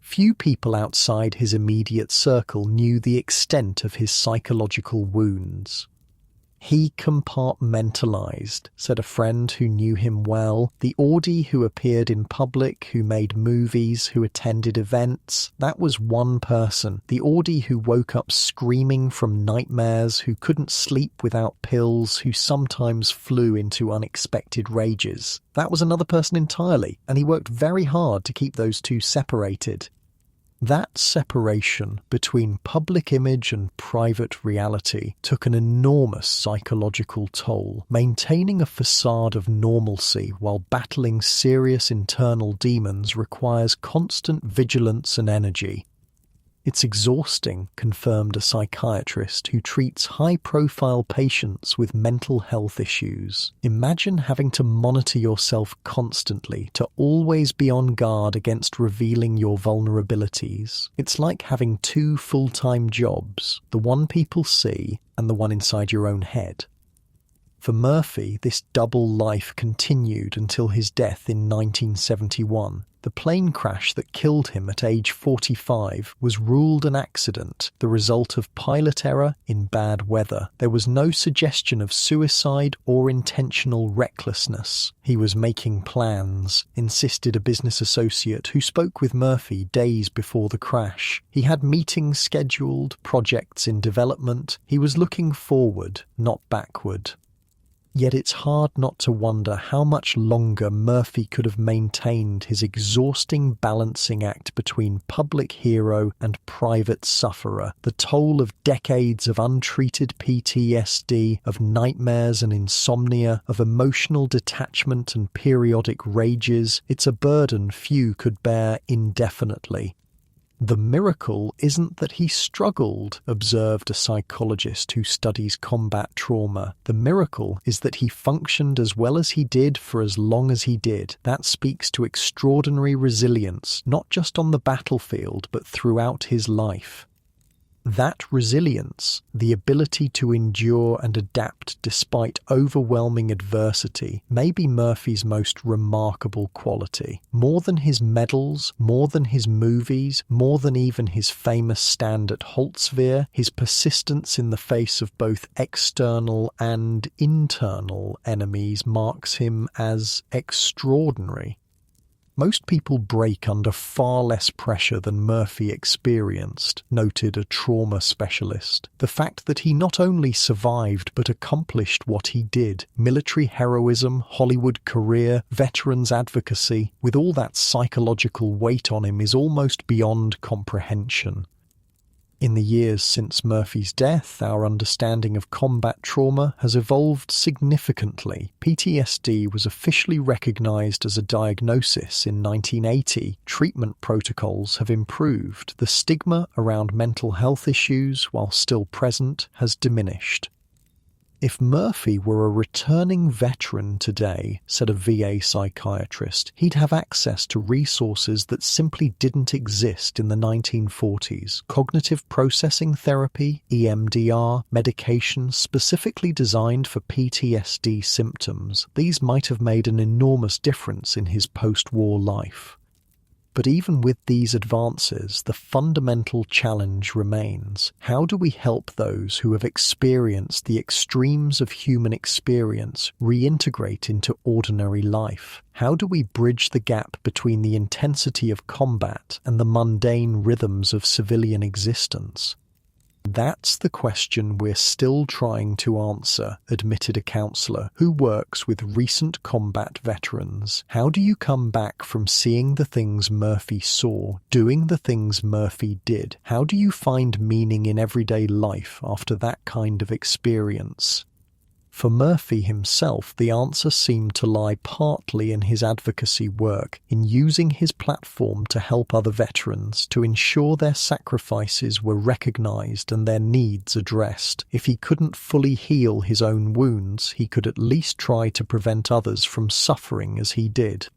Few people outside his immediate circle knew the extent of his psychological wounds. He compartmentalized, said a friend who knew him well. The Audie who appeared in public, who made movies, who attended events, that was one person. The Audie who woke up screaming from nightmares, who couldn't sleep without pills, who sometimes flew into unexpected rages. That was another person entirely, and he worked very hard to keep those two separated. That separation between public image and private reality took an enormous psychological toll. Maintaining a facade of normalcy while battling serious internal demons requires constant vigilance and energy. "It's exhausting," confirmed a psychiatrist who treats high-profile patients with mental health issues. "Imagine having to monitor yourself constantly, to always be on guard against revealing your vulnerabilities. It's like having two full-time jobs, the one people see and the one inside your own head." For Murphy, this double life continued until his death in 1971. The plane crash that killed him at age 45 was ruled an accident, the result of pilot error in bad weather. There was no suggestion of suicide or intentional recklessness. "He was making plans," insisted a business associate who spoke with Murphy days before the crash. "He had meetings scheduled, projects in development. He was looking forward, not backward." Yet it's hard not to wonder how much longer Murphy could have maintained his exhausting balancing act between public hero and private sufferer, the toll of decades of untreated PTSD, of nightmares and insomnia, of emotional detachment and periodic rages. It's a burden few could bear indefinitely. "The miracle isn't that he struggled," observed a psychologist who studies combat trauma. "The miracle is that he functioned as well as he did for as long as he did. That speaks to extraordinary resilience, not just on the battlefield, but throughout his life." That resilience, the ability to endure and adapt despite overwhelming adversity, may be Murphy's most remarkable quality. More than his medals, more than his movies, more than even his famous stand at Holtzwihr, his persistence in the face of both external and internal enemies marks him as extraordinary. "Most people break under far less pressure than Murphy experienced," noted a trauma specialist. "The fact that he not only survived but accomplished what he did, military heroism, Hollywood career, veterans advocacy, with all that psychological weight on him, is almost beyond comprehension." In the years since Murphy's death, our understanding of combat trauma has evolved significantly. PTSD was officially recognized as a diagnosis in 1980. Treatment protocols have improved. The stigma around mental health issues, while still present, has diminished. "If Murphy were a returning veteran today," said a VA psychiatrist, "he'd have access to resources that simply didn't exist in the 1940s. Cognitive processing therapy, EMDR, medication specifically designed for PTSD symptoms. These might have made an enormous difference in his post-war life." But even with these advances, the fundamental challenge remains. How do we help those who have experienced the extremes of human experience reintegrate into ordinary life? How do we bridge the gap between the intensity of combat and the mundane rhythms of civilian existence? "That's the question we're still trying to answer," admitted a counsellor who works with recent combat veterans. "How do you come back from seeing the things Murphy saw, doing the things Murphy did? How do you find meaning in everyday life after that kind of experience?" For Murphy himself, the answer seemed to lie partly in his advocacy work, in using his platform to help other veterans, to ensure their sacrifices were recognized and their needs addressed. If he couldn't fully heal his own wounds, he could at least try to prevent others from suffering as he did.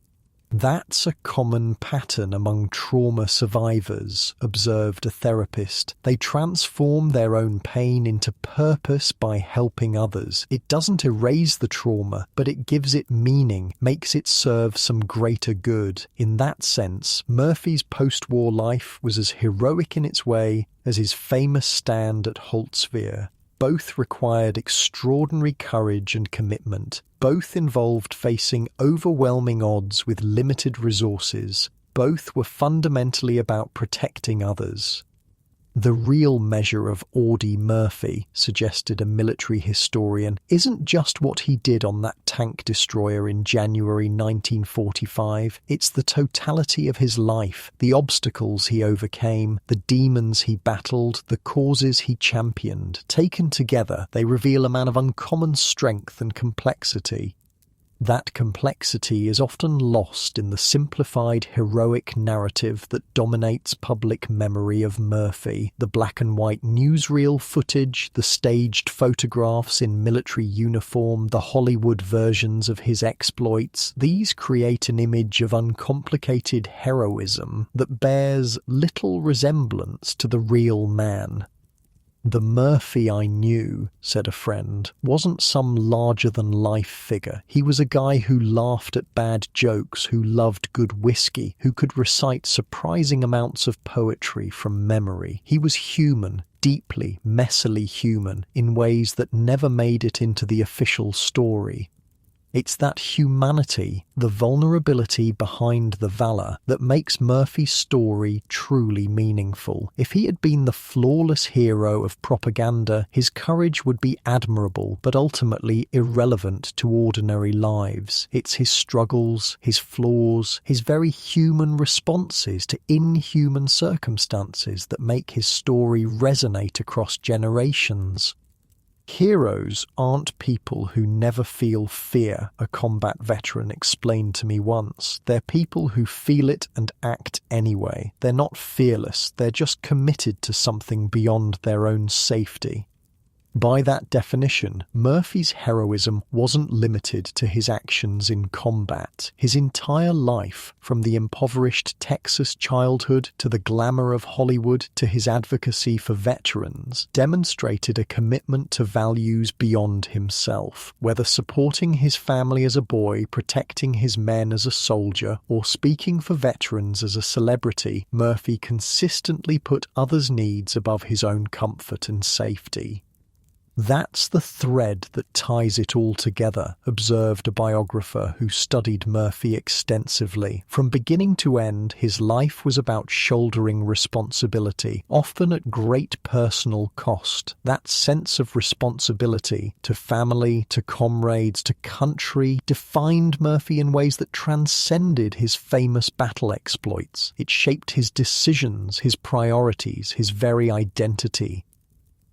"That's a common pattern among trauma survivors," observed a therapist. "They transform their own pain into purpose by helping others. It doesn't erase the trauma, but it gives it meaning, makes it serve some greater good." In that sense, Murphy's post-war life was as heroic in its way as his famous stand at Holtzwihr. Both required extraordinary courage and commitment. Both involved facing overwhelming odds with limited resources. Both were fundamentally about protecting others. "The real measure of Audie Murphy," suggested a military historian, "isn't just what he did on that tank destroyer in January 1945. It's the totality of his life, the obstacles he overcame, the demons he battled, the causes he championed. Taken together, they reveal a man of uncommon strength and complexity." That complexity is often lost in the simplified heroic narrative that dominates public memory of Murphy. The black and white newsreel footage, the staged photographs in military uniform, the Hollywood versions of his exploits, these create an image of uncomplicated heroism that bears little resemblance to the real man. "The Murphy I knew," said a friend, "wasn't some larger-than-life figure. He was a guy who laughed at bad jokes, who loved good whiskey, who could recite surprising amounts of poetry from memory. He was human, deeply, messily human, in ways that never made it into the official story." It's that humanity, the vulnerability behind the valor, that makes Murphy's story truly meaningful. If he had been the flawless hero of propaganda, his courage would be admirable, but ultimately irrelevant to ordinary lives. It's his struggles, his flaws, his very human responses to inhuman circumstances that make his story resonate across generations. "Heroes aren't people who never feel fear," a combat veteran explained to me once. "They're people who feel it and act anyway. They're not fearless, they're just committed to something beyond their own safety." By that definition, Murphy's heroism wasn't limited to his actions in combat. His entire life, from the impoverished Texas childhood to the glamour of Hollywood to his advocacy for veterans, demonstrated a commitment to values beyond himself. Whether supporting his family as a boy, protecting his men as a soldier, or speaking for veterans as a celebrity, Murphy consistently put others' needs above his own comfort and safety. "That's the thread that ties it all together," observed a biographer who studied Murphy extensively. "From beginning to end, his life was about shouldering responsibility, often at great personal cost. That sense of responsibility to family, to comrades, to country, defined Murphy in ways that transcended his famous battle exploits. It shaped his decisions, his priorities, his very identity.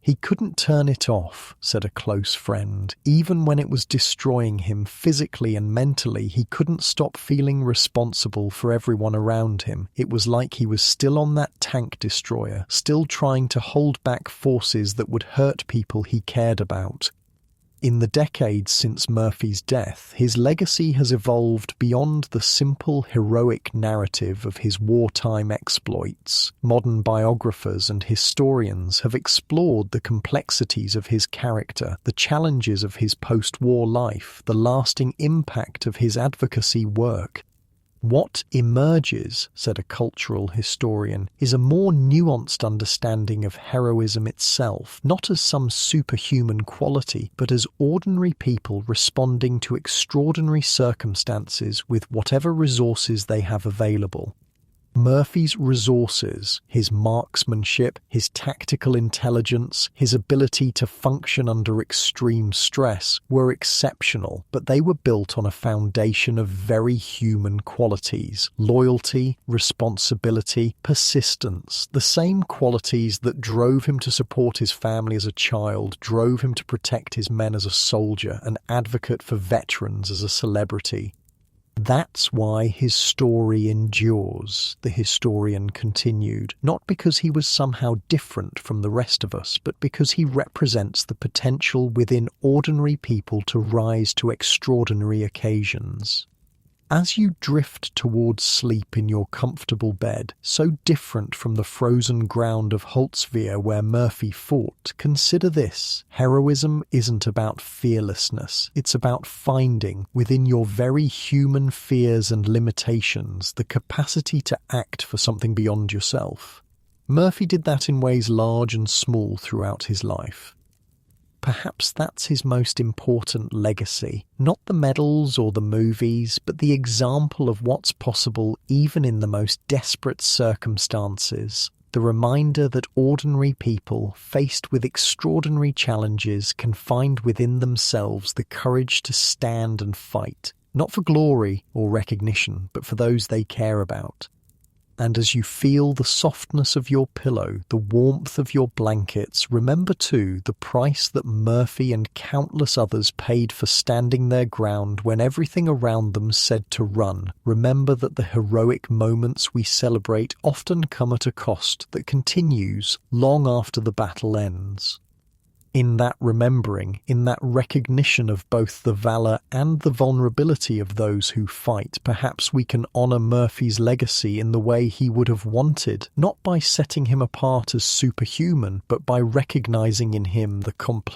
He couldn't turn it off," said a close friend. "Even when it was destroying him physically and mentally, he couldn't stop feeling responsible for everyone around him. It was like he was still on that tank destroyer, still trying to hold back forces that would hurt people he cared about." In the decades since Murphy's death, his legacy has evolved beyond the simple heroic narrative of his wartime exploits. Modern biographers and historians have explored the complexities of his character, the challenges of his post-war life, the lasting impact of his advocacy work. "What emerges," said a cultural historian, "is a more nuanced understanding of heroism itself, not as some superhuman quality, but as ordinary people responding to extraordinary circumstances with whatever resources they have available." Murphy's resources, his marksmanship, his tactical intelligence, his ability to function under extreme stress were exceptional, but they were built on a foundation of very human qualities: loyalty, responsibility, persistence, the same qualities that drove him to support his family as a child, drove him to protect his men as a soldier, and advocate for veterans as a celebrity. "That's why his story endures," the historian continued, "not because he was somehow different from the rest of us, but because he represents the potential within ordinary people to rise to extraordinary occasions." As you drift towards sleep in your comfortable bed, so different from the frozen ground of Holtzwihr where Murphy fought, consider this: heroism isn't about fearlessness. It's about finding, within your very human fears and limitations, the capacity to act for something beyond yourself. Murphy did that in ways large and small throughout his life. Perhaps that's his most important legacy. Not the medals or the movies, but the example of what's possible even in the most desperate circumstances. The reminder that ordinary people, faced with extraordinary challenges, can find within themselves the courage to stand and fight, not for glory or recognition, but for those they care about. And as you feel the softness of your pillow, the warmth of your blankets, remember too the price that Murphy and countless others paid for standing their ground when everything around them said to run. Remember that the heroic moments we celebrate often come at a cost that continues long after the battle ends. In that remembering, in that recognition of both the valor and the vulnerability of those who fight, perhaps we can honor Murphy's legacy in the way he would have wanted, not by setting him apart as superhuman, but by recognizing in him the complex